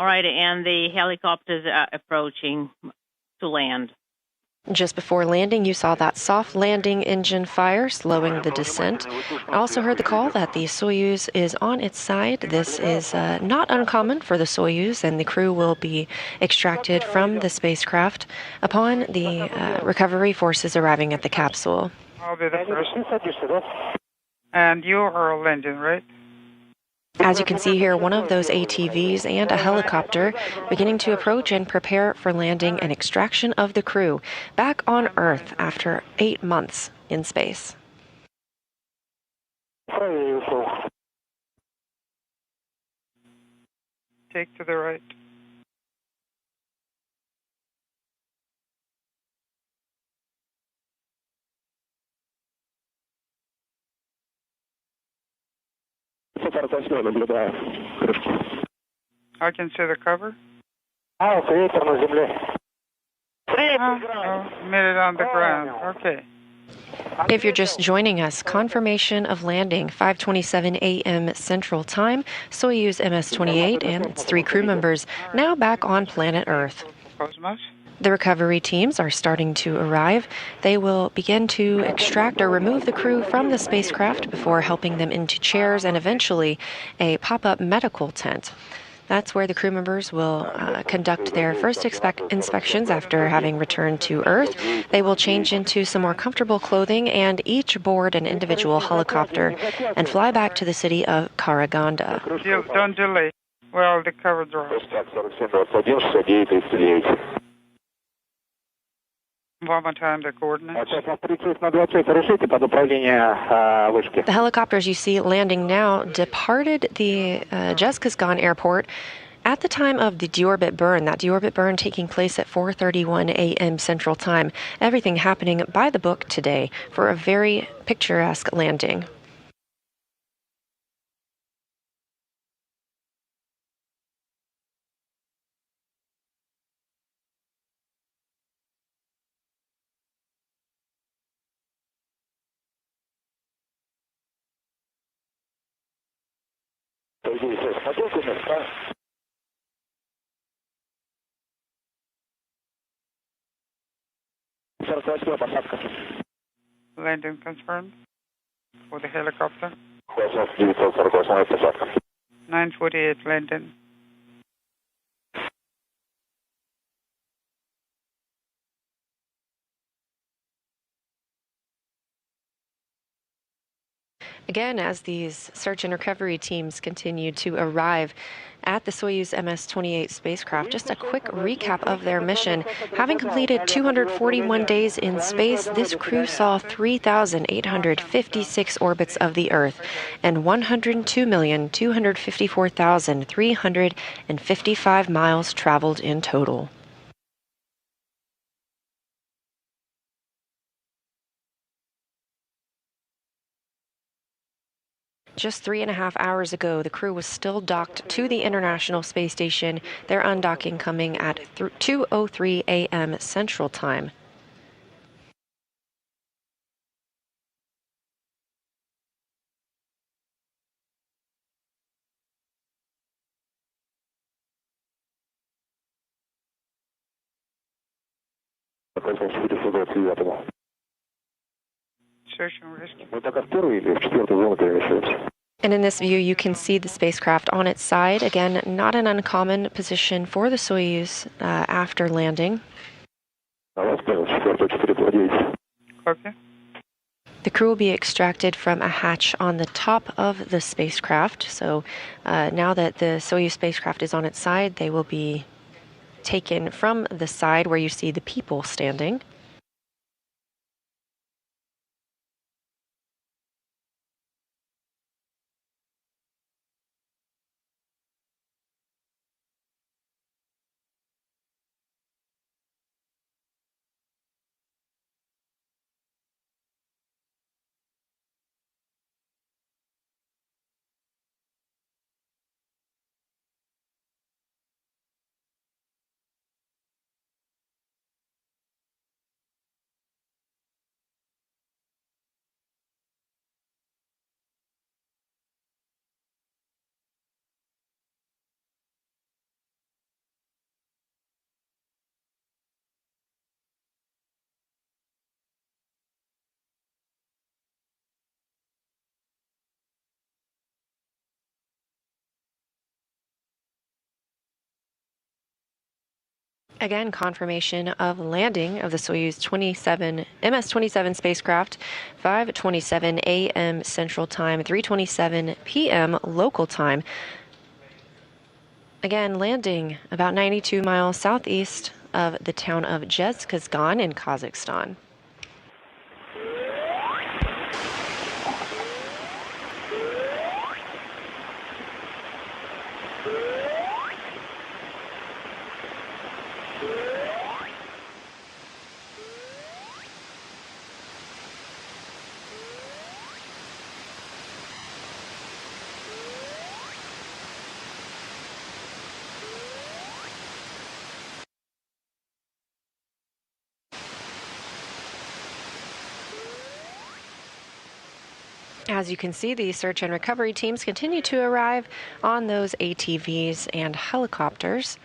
right, and the helicopters are approaching to land. Just before landing, you saw that soft landing engine fire slowing the descent. I also heard the call that the Soyuz is on its side. This is not uncommon for the Soyuz, and the crew will be extracted from the spacecraft upon the recovery forces arriving at the capsule. I'll be the first. And you are landing, right? As you can see here, one of those ATVs and a helicopter beginning to approach and prepare for landing and extraction of the crew back on Earth after 8 months in space. Take to the right. I can see the cover. Made it on the ground. Okay. If you're just joining us, confirmation of landing, 5:27 a.m. Central Time, Soyuz MS-28 and its 3 crew members now back on planet Earth. Roscosmos. The recovery teams are starting to arrive. They will begin to extract or remove the crew from the spacecraft before helping them into chairs and eventually a pop-up medical tent. That's where the crew members will conduct their first inspections after having returned to Earth. They will change into some more comfortable clothing and each board an individual helicopter and fly back to the city of Karaganda. Don't delay. Well, the cover drops. One more time, the coordinates. The helicopters you see landing now departed the Dzhezkazgan airport at the time of the deorbit burn, that deorbit burn taking place at 4:31 a.m. Central Time. Everything happening by the book today for a very picturesque landing. Landing confirmed for the helicopter. 9:48 landing. Again, as these search and recovery teams continue to arrive at the Soyuz MS-28 spacecraft, just a quick recap of their mission. Having completed 241 days in space, this crew saw 3,856 orbits of the Earth and 102,254,355 miles traveled in total. Just 3.5 hours ago, the crew was still docked to the International Space Station, their undocking coming at 2:03 a.m. Central Time. Search and rescue. And in this view, you can see the spacecraft on its side. Again, not an uncommon position for the Soyuz after landing. Copy. The crew will be extracted from a hatch on the top of the spacecraft. So now that the Soyuz spacecraft is on its side, they will be taken from the side where you see the people standing. Again, confirmation of landing of the Soyuz MS-27 spacecraft, 5:27 a.m. Central Time, 3:27 p.m. local time. Again, landing about 92 miles southeast of the town of Dzhezkazgan in Kazakhstan. As you can see, the search and recovery teams continue to arrive on those ATVs and helicopters.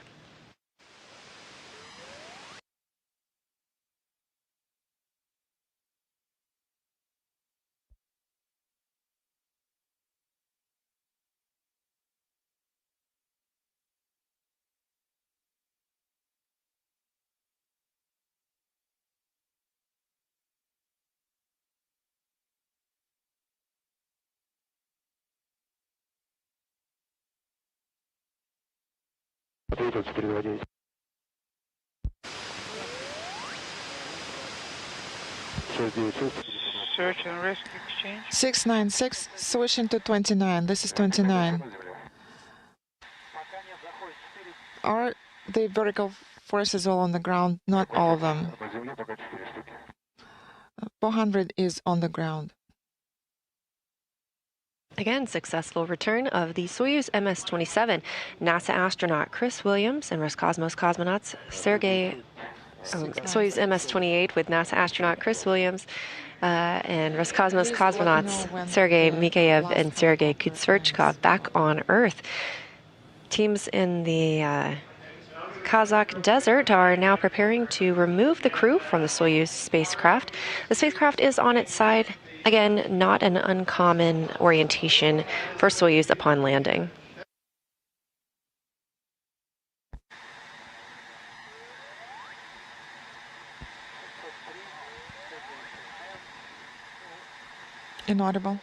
Search and rescue exchange. 696, switching to 29. This is 29. Are the vertical forces all on the ground? Not all of them. 400 is on the ground. Again, successful return of the Soyuz MS-27. NASA astronaut Chris Williams and Roscosmos cosmonauts Soyuz MS-28 with NASA astronaut Chris Williams and Roscosmos cosmonauts Sergei Mikaev and Sergei Kud Sverchkov back on Earth. Teams in the Kazakh desert are now preparing to remove the crew from the Soyuz spacecraft. The spacecraft is on its side. Again, not an uncommon orientation for Soyuz upon landing. Inaudible.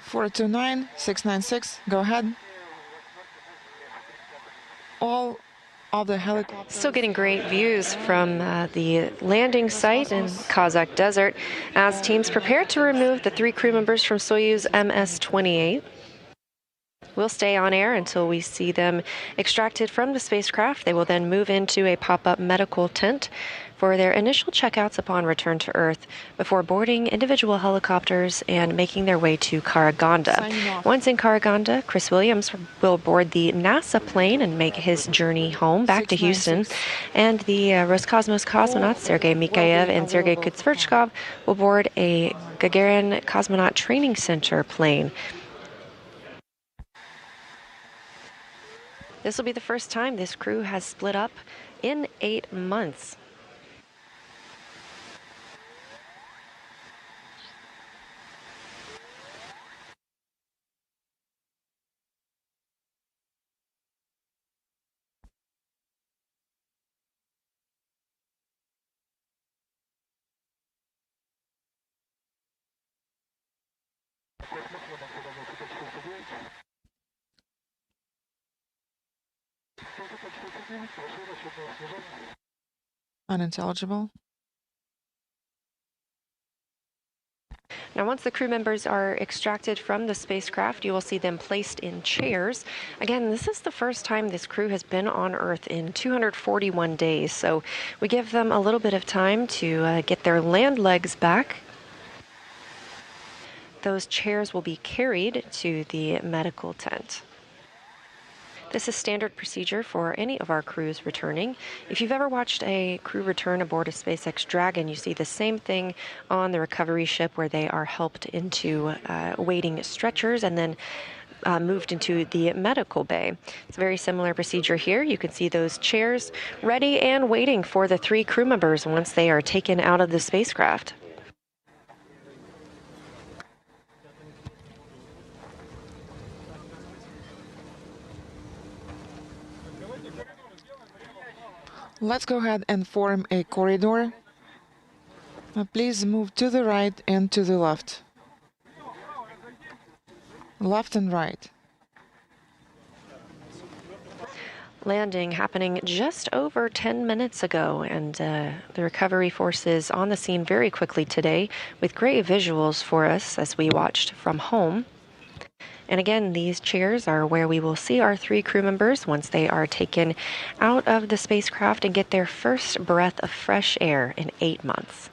Four 429, 696, go ahead. All of the helicopters. Still getting great views from the landing site in Kazakh desert as teams prepare to remove the 3 crew members from Soyuz MS-28. We'll stay on air until we see them extracted from the spacecraft. They will then move into a pop-up medical tent for their initial checkouts upon return to Earth before boarding individual helicopters and making their way to Karaganda. Once in Karaganda, Chris Williams will board the NASA plane and make his journey home back to Houston. And the Roscosmos cosmonauts, Sergei Mikaev and Sergei Kud Sverchkov, will board a Gagarin Cosmonaut Training Center plane. This will be the first time this crew has split up in 8 months. Unintelligible. Now, once the crew members are extracted from the spacecraft, you will see them placed in chairs. Again, this is the first time this crew has been on Earth in 241 days, so we give them a little bit of time to get their land legs back. Those chairs will be carried to the medical tent. This is standard procedure for any of our crews returning. If you've ever watched a crew return aboard a SpaceX Dragon, you see the same thing on the recovery ship where they are helped into waiting stretchers and then moved into the medical bay. It's a very similar procedure here. You can see those chairs ready and waiting for the 3 crew members once they are taken out of the spacecraft. Let's go ahead and form a corridor. Please move to the right and to the left. Left and right. Landing happening just over 10 minutes ago, and the recovery forces on the scene very quickly today with great visuals for us as we watched from home. And again, these chairs are where we will see our 3 crew members once they are taken out of the spacecraft and get their first breath of fresh air in 8 months.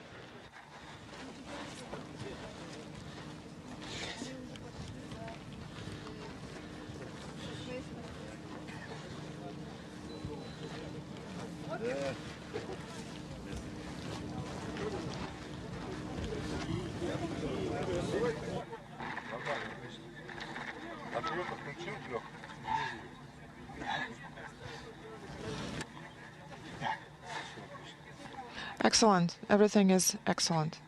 Excellent. Everything is excellent.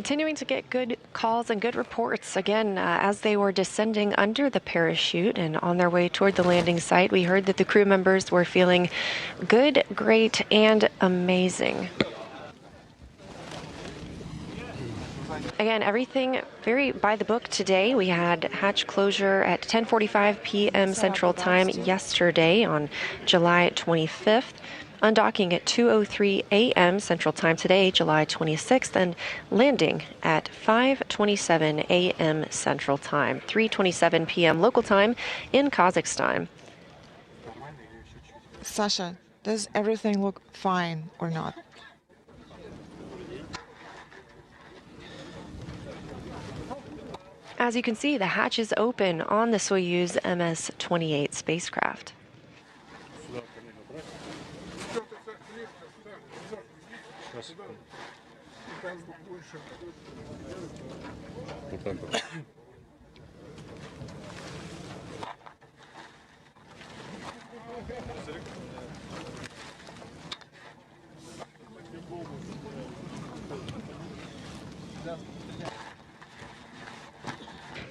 Continuing to get good calls and good reports. Again, as they were descending under the parachute and on their way toward the landing site, we heard that the crew members were feeling good, great, and amazing. Again, everything very by the book today. We had hatch closure at 10:45 p.m. Central Time yesterday on July 25th. Undocking at 2:03 a.m. Central Time today, July 26th, and landing at 5:27 a.m. Central Time, 3:27 p.m. local time in Kazakhstan. Sasha, does everything look fine or not? As you can see, the hatch is open on the Soyuz MS-28 spacecraft.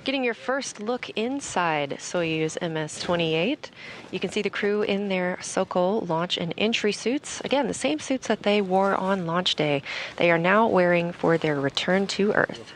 Getting your first look inside Soyuz MS-28, you can see the crew in their Sokol launch and entry suits. Again, the same suits that they wore on launch day, they are now wearing for their return to Earth.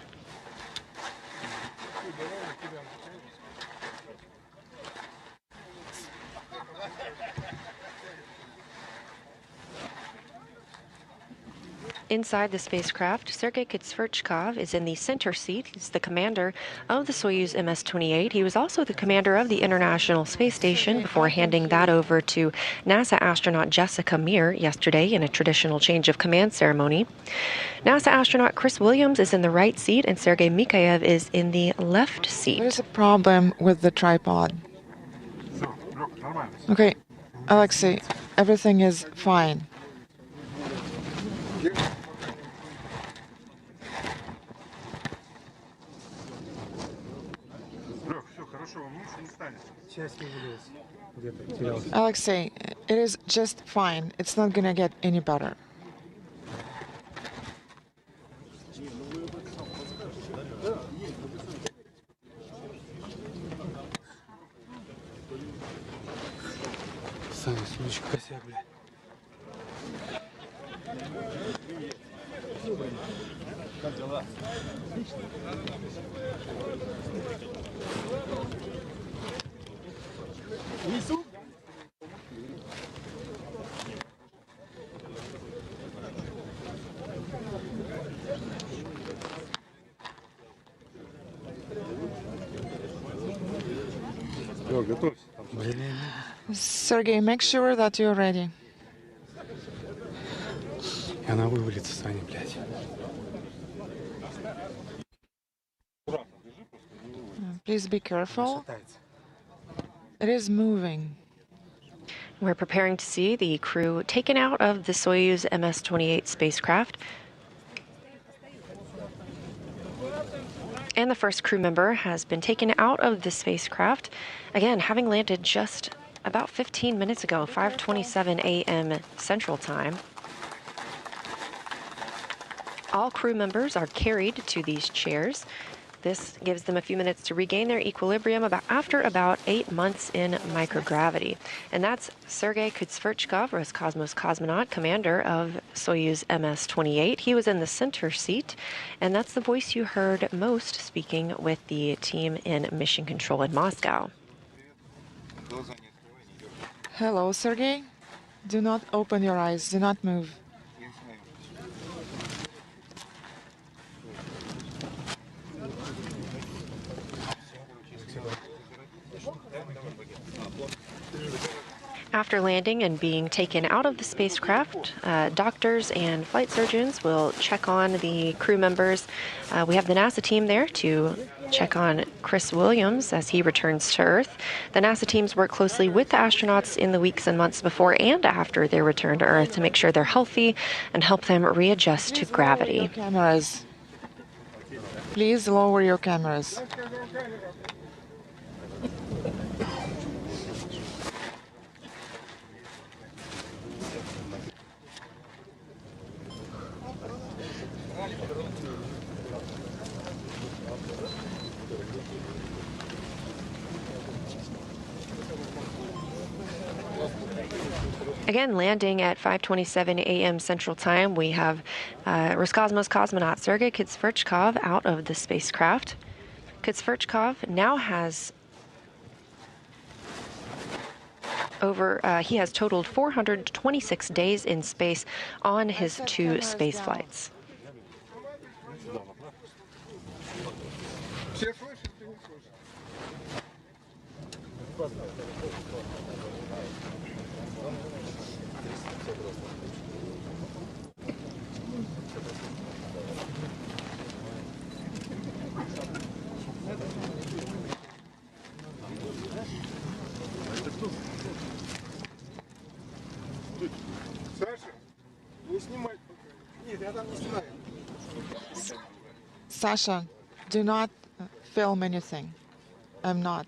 Inside the spacecraft, Sergei Kud Sverchkov is in the center seat. He's the commander of the Soyuz MS-28. He was also the commander of the International Space Station before handing that over to NASA astronaut Jessica Meir yesterday in a traditional change of command ceremony. NASA astronaut Chris Williams is in the right seat, and Sergei Mikaev is in the left seat. There's a problem with the tripod. Okay, Alexei, everything is fine. Alexei, it is just fine. It's not gonna get any better. Sergei, make sure that you're ready. Please be careful. It is moving. We're preparing to see the crew taken out of the Soyuz MS-28 spacecraft. And the first crew member has been taken out of the spacecraft, again, having landed just about 15 minutes ago, 5:27 a.m. Central Time. All crew members are carried to these chairs. This gives them a few minutes to regain their equilibrium after about 8 months in microgravity. And that's Sergei Kud Sverchkov, Roscosmos cosmonaut, commander of Soyuz MS-28. He was in the center seat, and that's the voice you heard most speaking with the team in mission control in Moscow. Hello, Sergei. Do not open your eyes. Do not move. After landing and being taken out of the spacecraft, doctors and flight surgeons will check on the crew members. We have the NASA team there to check on Chris Williams as he returns to Earth. The NASA teams work closely with the astronauts in the weeks and months before and after their return to Earth to make sure they're healthy and help them readjust to gravity. Cameras. Please lower your cameras. Again, landing at 5:27 a.m. Central Time, we have Roscosmos cosmonaut Sergei Kud Sverchkov out of the spacecraft. Kud Sverchkov now has he has totaled 426 days in space on his 2 space flights. Sasha, do not film anything. I'm not.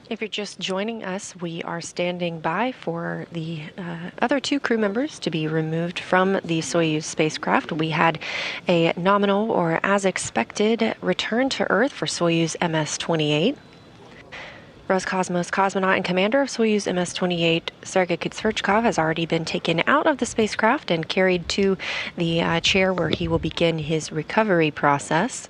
If you're just joining us, we are standing by for the other 2 crew members to be removed from the Soyuz spacecraft. We had a nominal or as expected return to Earth for Soyuz MS-28. Roscosmos cosmonaut and commander of Soyuz MS-28, Sergei Kud Sverchkov, has already been taken out of the spacecraft and carried to the chair where he will begin his recovery process.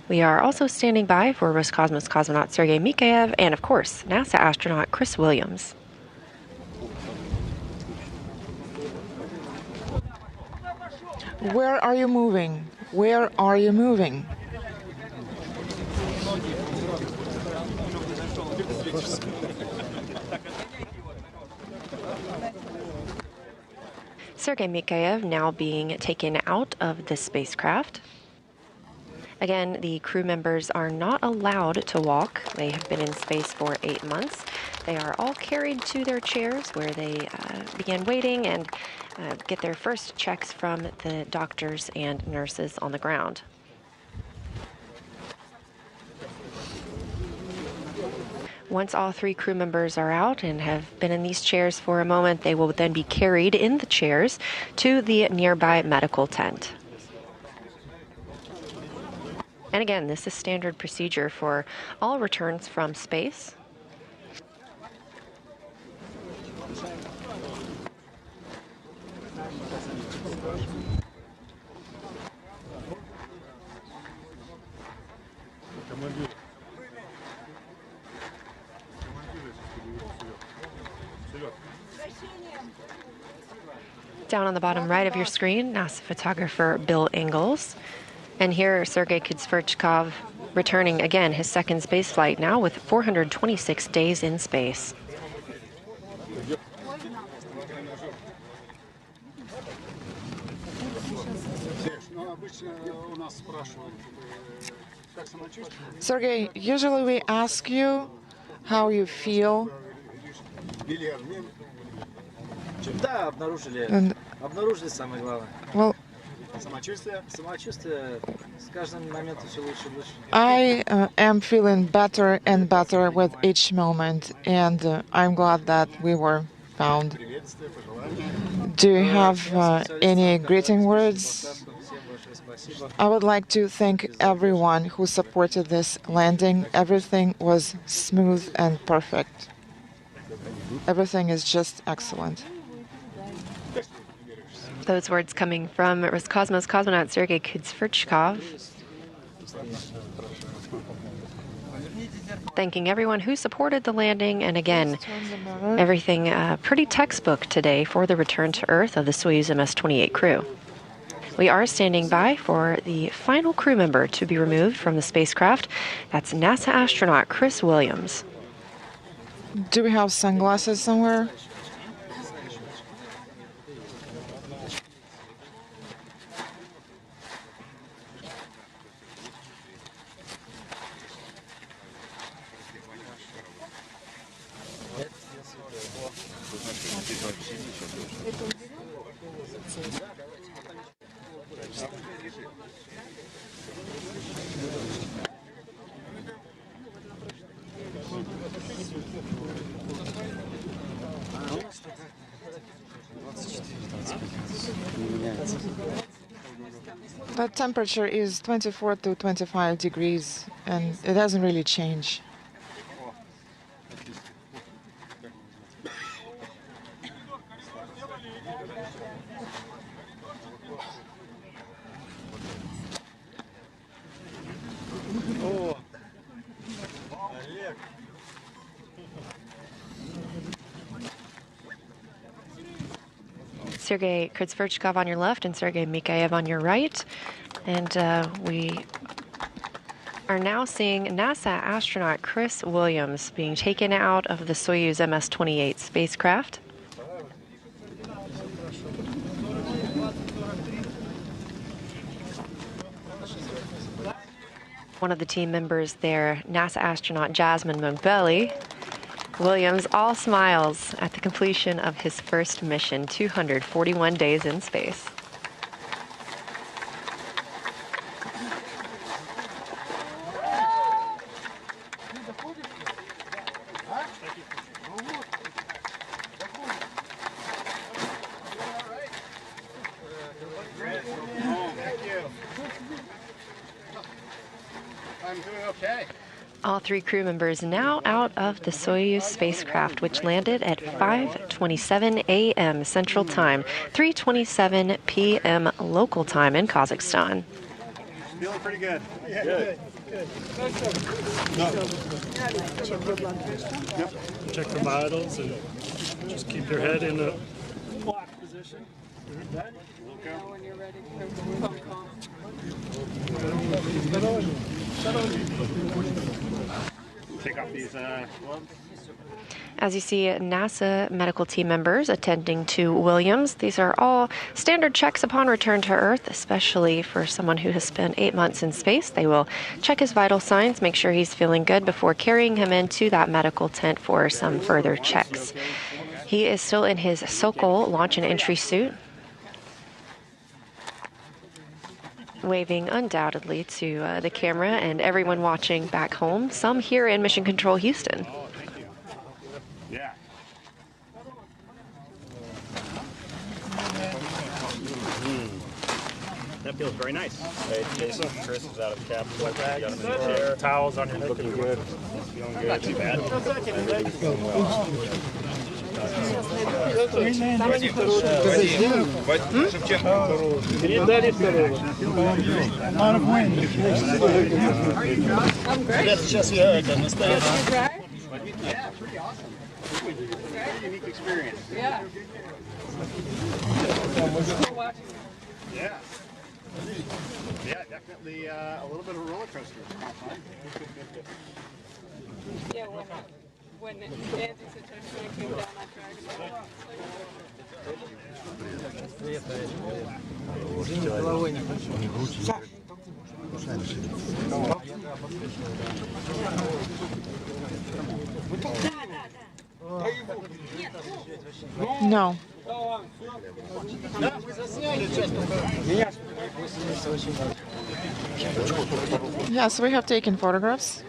We are also standing by for Roscosmos cosmonaut Sergei Mikaev and, of course, NASA astronaut Chris Williams. Where are you moving? Where are you moving? Sergei Mikaev now being taken out of the spacecraft. Again, the crew members are not allowed to walk. They have been in space for 8 months. They are all carried to their chairs where they begin waiting and get their first checks from the doctors and nurses on the ground. Once all 3 crew members are out and have been in these chairs for a moment, they will then be carried in the chairs to the nearby medical tent. And again, this is standard procedure for all returns from space. Down on the bottom right of your screen, NASA photographer Bill Ingalls. And here, Sergei Kud Sverchkov returning again his 2nd space flight now with 426 days in space. Sergei, usually we ask you how you feel. And, well, I am feeling better and better with each moment, and I'm glad that we were found. Do you have any greeting words? I would like to thank everyone who supported this landing. Everything was smooth and perfect. Everything is just excellent. Those words coming from Roscosmos cosmonaut Sergei Kud Sverchkov. thanking everyone who supported the landing. And again, everything pretty textbook today for the return to Earth of the Soyuz MS-28 crew. We are standing by for the final crew member to be removed from the spacecraft. That's NASA astronaut Chris Williams. Do we have sunglasses somewhere? The temperature is 24 to 25 degrees, and it doesn't really change. Sergei Kud Sverchkov on your left and Sergei Mikaev on your right. And we are now seeing NASA astronaut Chris Williams being taken out of the Soyuz MS-28 spacecraft. One of the team members there, NASA astronaut Jasmine Montbelli. Williams all smiles at the completion of his first mission, 241 days in space. I'm doing okay. All three crew members now out of the Soyuz spacecraft, which landed at 5:27 a.m. Central Time, 3:27 p.m. local time in Kazakhstan. Feeling pretty good. Yeah, Good. good. Check the vitals and just keep your head in a lock position. When you're ready take off these gloves. As you see, NASA medical team members attending to Williams. These are all standard checks upon return to Earth, especially for someone who has spent 8 months in space. They will check his vital signs, make sure he's feeling good before carrying him into that medical tent for some further checks. He is still in his Sokol launch and entry suit, waving undoubtedly to the camera and everyone watching back home, some here in Mission Control Houston. Yeah. That feels very nice. Hey, Jason, Chris is out of the capsule. Got him in the chair. Towels on your head. Looking good. Feeling good. Not too bad. Feeling well. I'm great. Сейчас я это настоящий. Yeah, pretty awesome. Pretty unique experience. Yeah. Yeah. Yeah, definitely a little bit of a roller coaster. Yeah, when Andy situation came down, I tried No. Yes, we have taken photographs.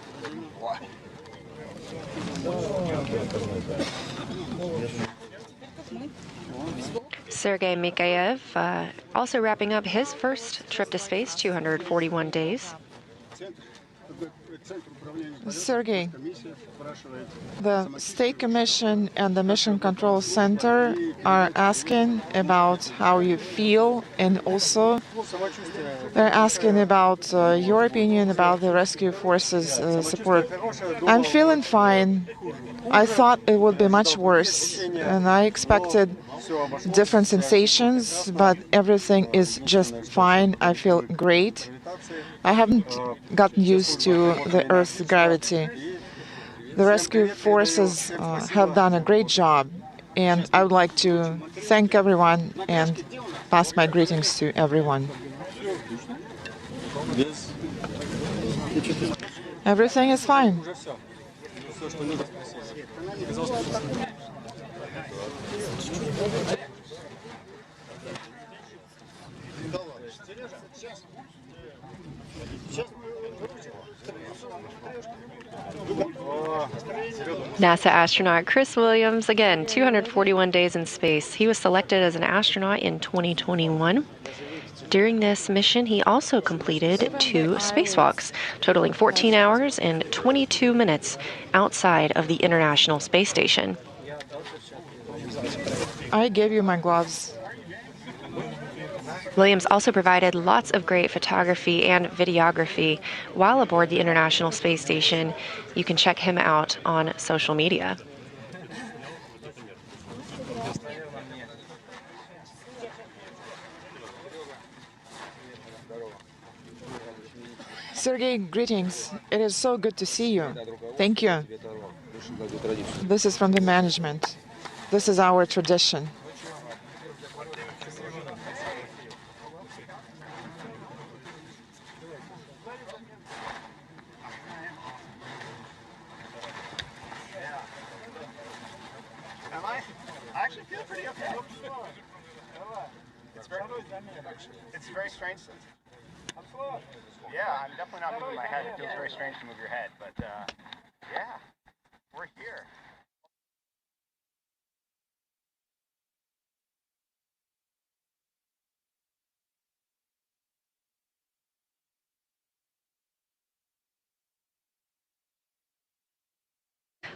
Sergei Mikaev also wrapping up his first trip to space, 241 days. Sergey, the State Commission and the Mission Control Center are asking about how you feel, and also they're asking about your opinion about the rescue forces support. I'm feeling fine. I thought it would be much worse, and I expected different sensations, but everything is just fine. I feel great. I haven't gotten used to the Earth's gravity. The rescue forces have done a great job, and I would like to thank everyone and pass my greetings to everyone. Everything is fine. NASA astronaut Chris Williams, again, 241 days in space. He was selected as an astronaut in 2021. During this mission, he also completed 2 spacewalks, totaling 14 hours and 22 minutes outside of the International Space Station. I gave you my gloves. Williams also provided lots of great photography and videography while aboard the International Space Station. You can check him out on social media. Sergey, greetings. It is so good to see you. Thank you. This is from the management. This is our tradition. It's very strange. Yeah, I'm definitely not moving my head. It feels very strange to move your head, but yeah, we're here.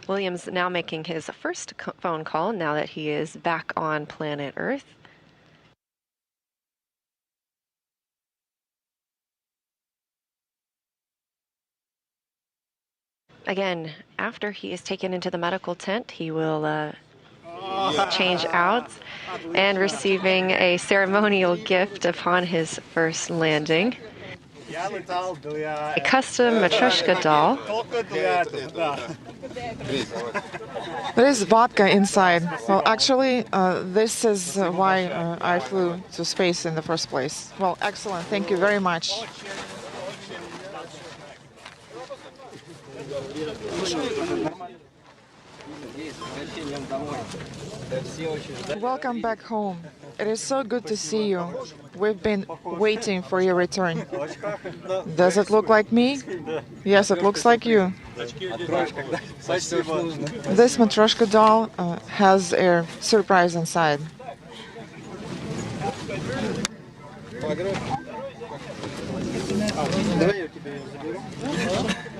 Williams now making his first phone call now that he is back on planet Earth. Again, after he is taken into the medical tent, he will change out and receiving a ceremonial gift upon his first landing. A custom Matryoshka doll. There is vodka inside. Well, actually, this is why I flew to space in the first place. Well, excellent. Thank you very much. Welcome back home. It is so good to see you. We've been waiting for your return. Does it look like me? Yes, it looks like you. This Matryoshka doll has a surprise inside.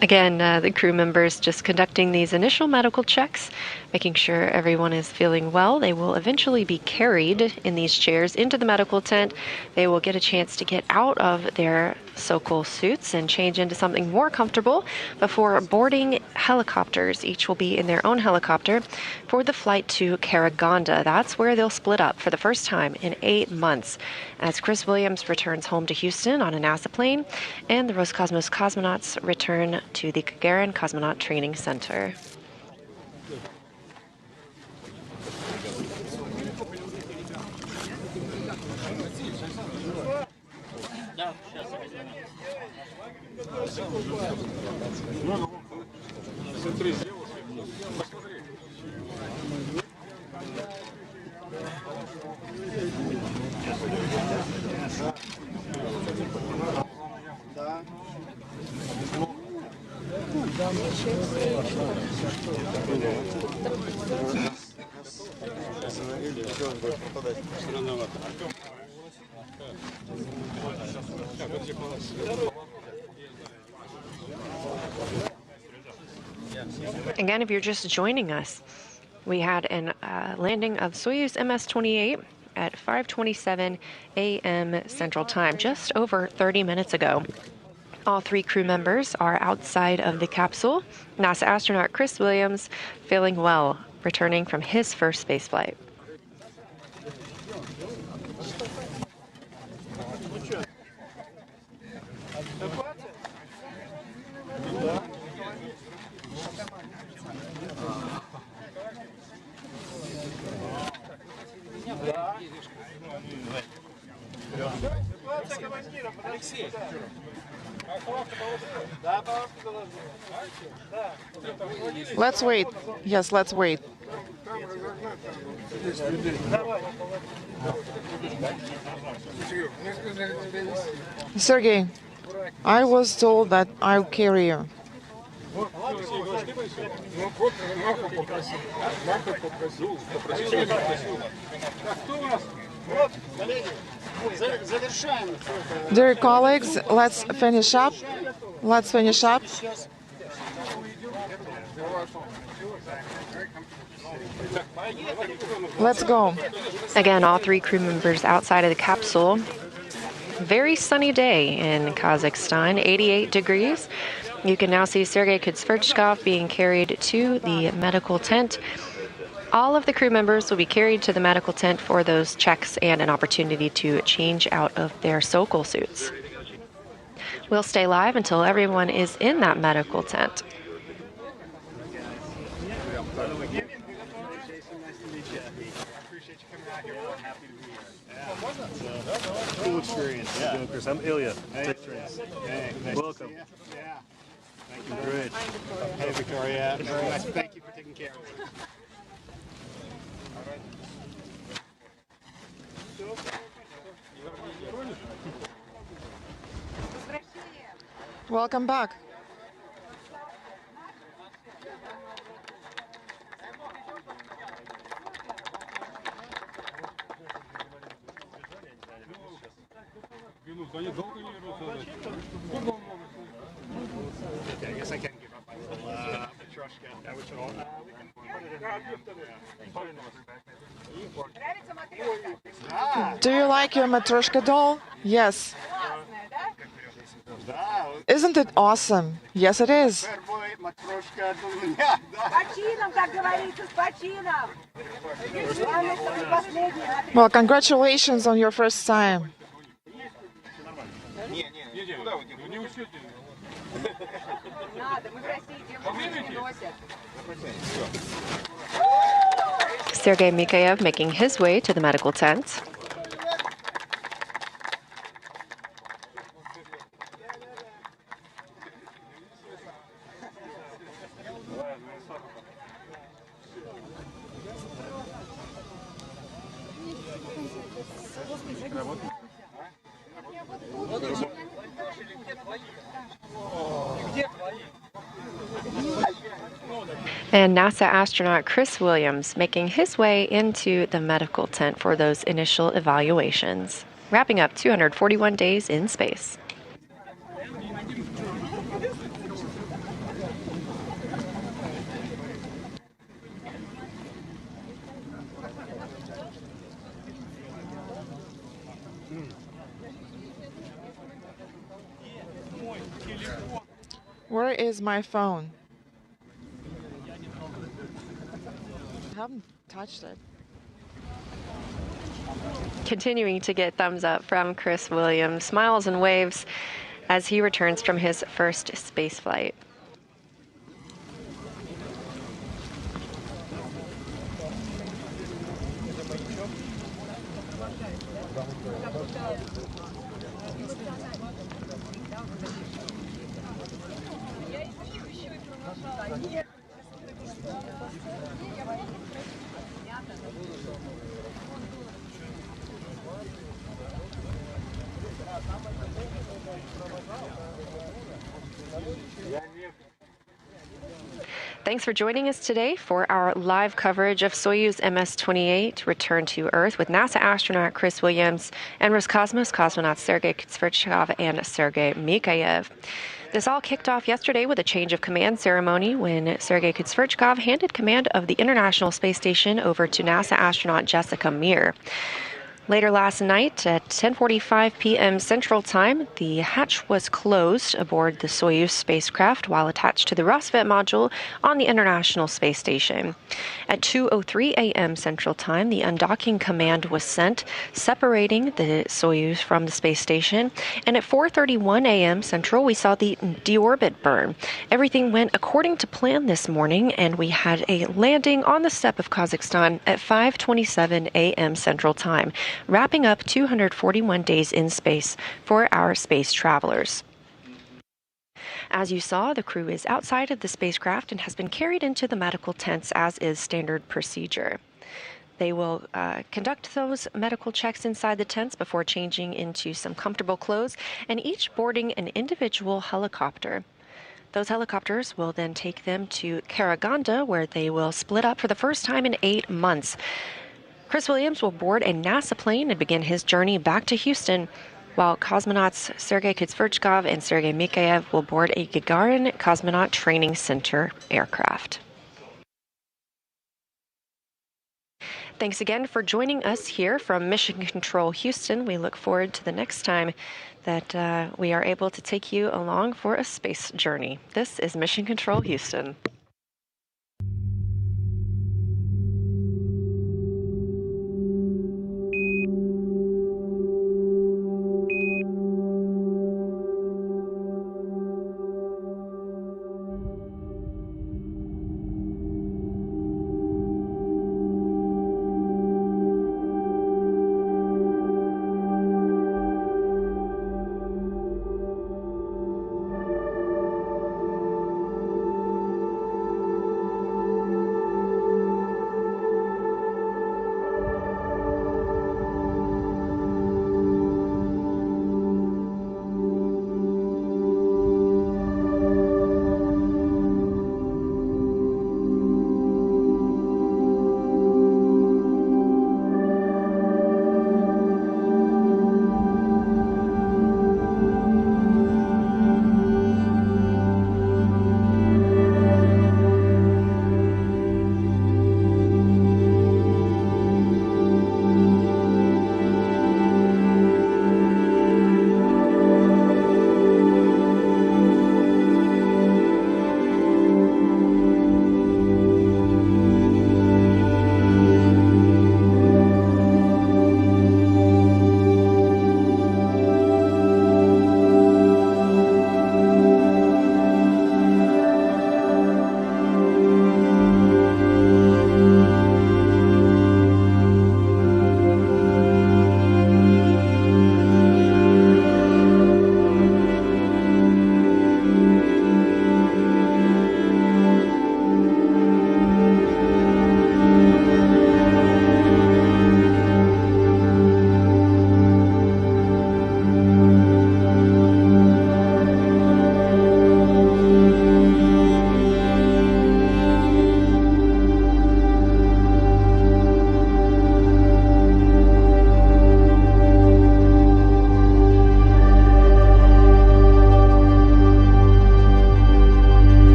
Again, the crew members just conducting these initial medical checks, making sure everyone is feeling well. They will eventually be carried in these chairs into the medical tent. They will get a chance to get out of their Sokol suits and change into something more comfortable before boarding helicopters. Each will be in their own helicopter for the flight to Karaganda. That's where they'll split up for the first time in 8 months as Chris Williams returns home to Houston on a NASA plane and the Roscosmos cosmonauts return to the Gagarin Cosmonaut Training Center. Again, if you're just joining us, we had a landing of Soyuz MS-28 at 5:27 a.m. Central Time, just over 30 minutes ago. All three crew members are outside of the capsule. NASA astronaut Chris Williams feeling well, returning from his first spaceflight. Let's wait. Yes, let's wait. Sergey, I was told that I'll carry you. Dear colleagues, let's finish up. Let's finish up. Let's go. Again, all three crew members outside of the capsule. Very sunny day in Kazakhstan, 88 degrees. You can now see Sergei Kud Sverchkov being carried to the medical tent. All of the crew members will be carried to the medical tent for those checks and an opportunity to change out of their Sokol suits. We'll stay live until everyone is in that medical tent. Cool experience. Yeah. Chris, I'm Ilya. Hey, Chris. Hey, nice welcome. To see you. Yeah. Thank you. Great. Hey, Victoria. Very nice. Thank you for taking care of me. Welcome back. Okay, I guess I can give up my little Matryoshka. Yeah, we can put it Do you like your Matryoshka doll? Yes. Isn't it awesome? Yes, it is. Well, congratulations on your first time. Sergei Mikaev making his way to the medical tent. And NASA astronaut Chris Williams making his way into the medical tent for those initial evaluations, wrapping up 241 days in space. Where is my phone? I haven't touched it. Continuing to get thumbs up from Chris Williams, smiles and waves as he returns from his first space flight. Thanks for joining us today for our live coverage of Soyuz MS-28 return to Earth with NASA astronaut Chris Williams and Roscosmos cosmonauts Sergei Kud Sverchkov and Sergei Mikaev. This all kicked off yesterday with a change of command ceremony when Sergei Kud Sverchkov handed command of the International Space Station over to NASA astronaut Jessica Meir. Later last night at 10:45 p.m. Central Time, the hatch was closed aboard the Soyuz spacecraft while attached to the Roscosmos module on the International Space Station. At 2:03 a.m. Central Time, the undocking command was sent, separating the Soyuz from the space station. And at 4:31 a.m. Central, we saw the deorbit burn. Everything went according to plan this morning, and we had a landing on the steppe of Kazakhstan at 5:27 a.m. Central Time, wrapping up 241 days in space for our space travelers. As you saw, the crew is outside of the spacecraft and has been carried into the medical tents, as is standard procedure. They will conduct those medical checks inside the tents before changing into some comfortable clothes and each boarding an individual helicopter. Those helicopters will then take them to Karaganda, where they will split up for the first time in 8 months. Chris Williams will board a NASA plane and begin his journey back to Houston, while cosmonauts Sergei Kud Sverchkov and Sergei Mikaev will board a Gagarin Cosmonaut Training Center aircraft. Thanks again for joining us here from Mission Control Houston. We look forward to the next time that we are able to take you along for a space journey. This is Mission Control Houston.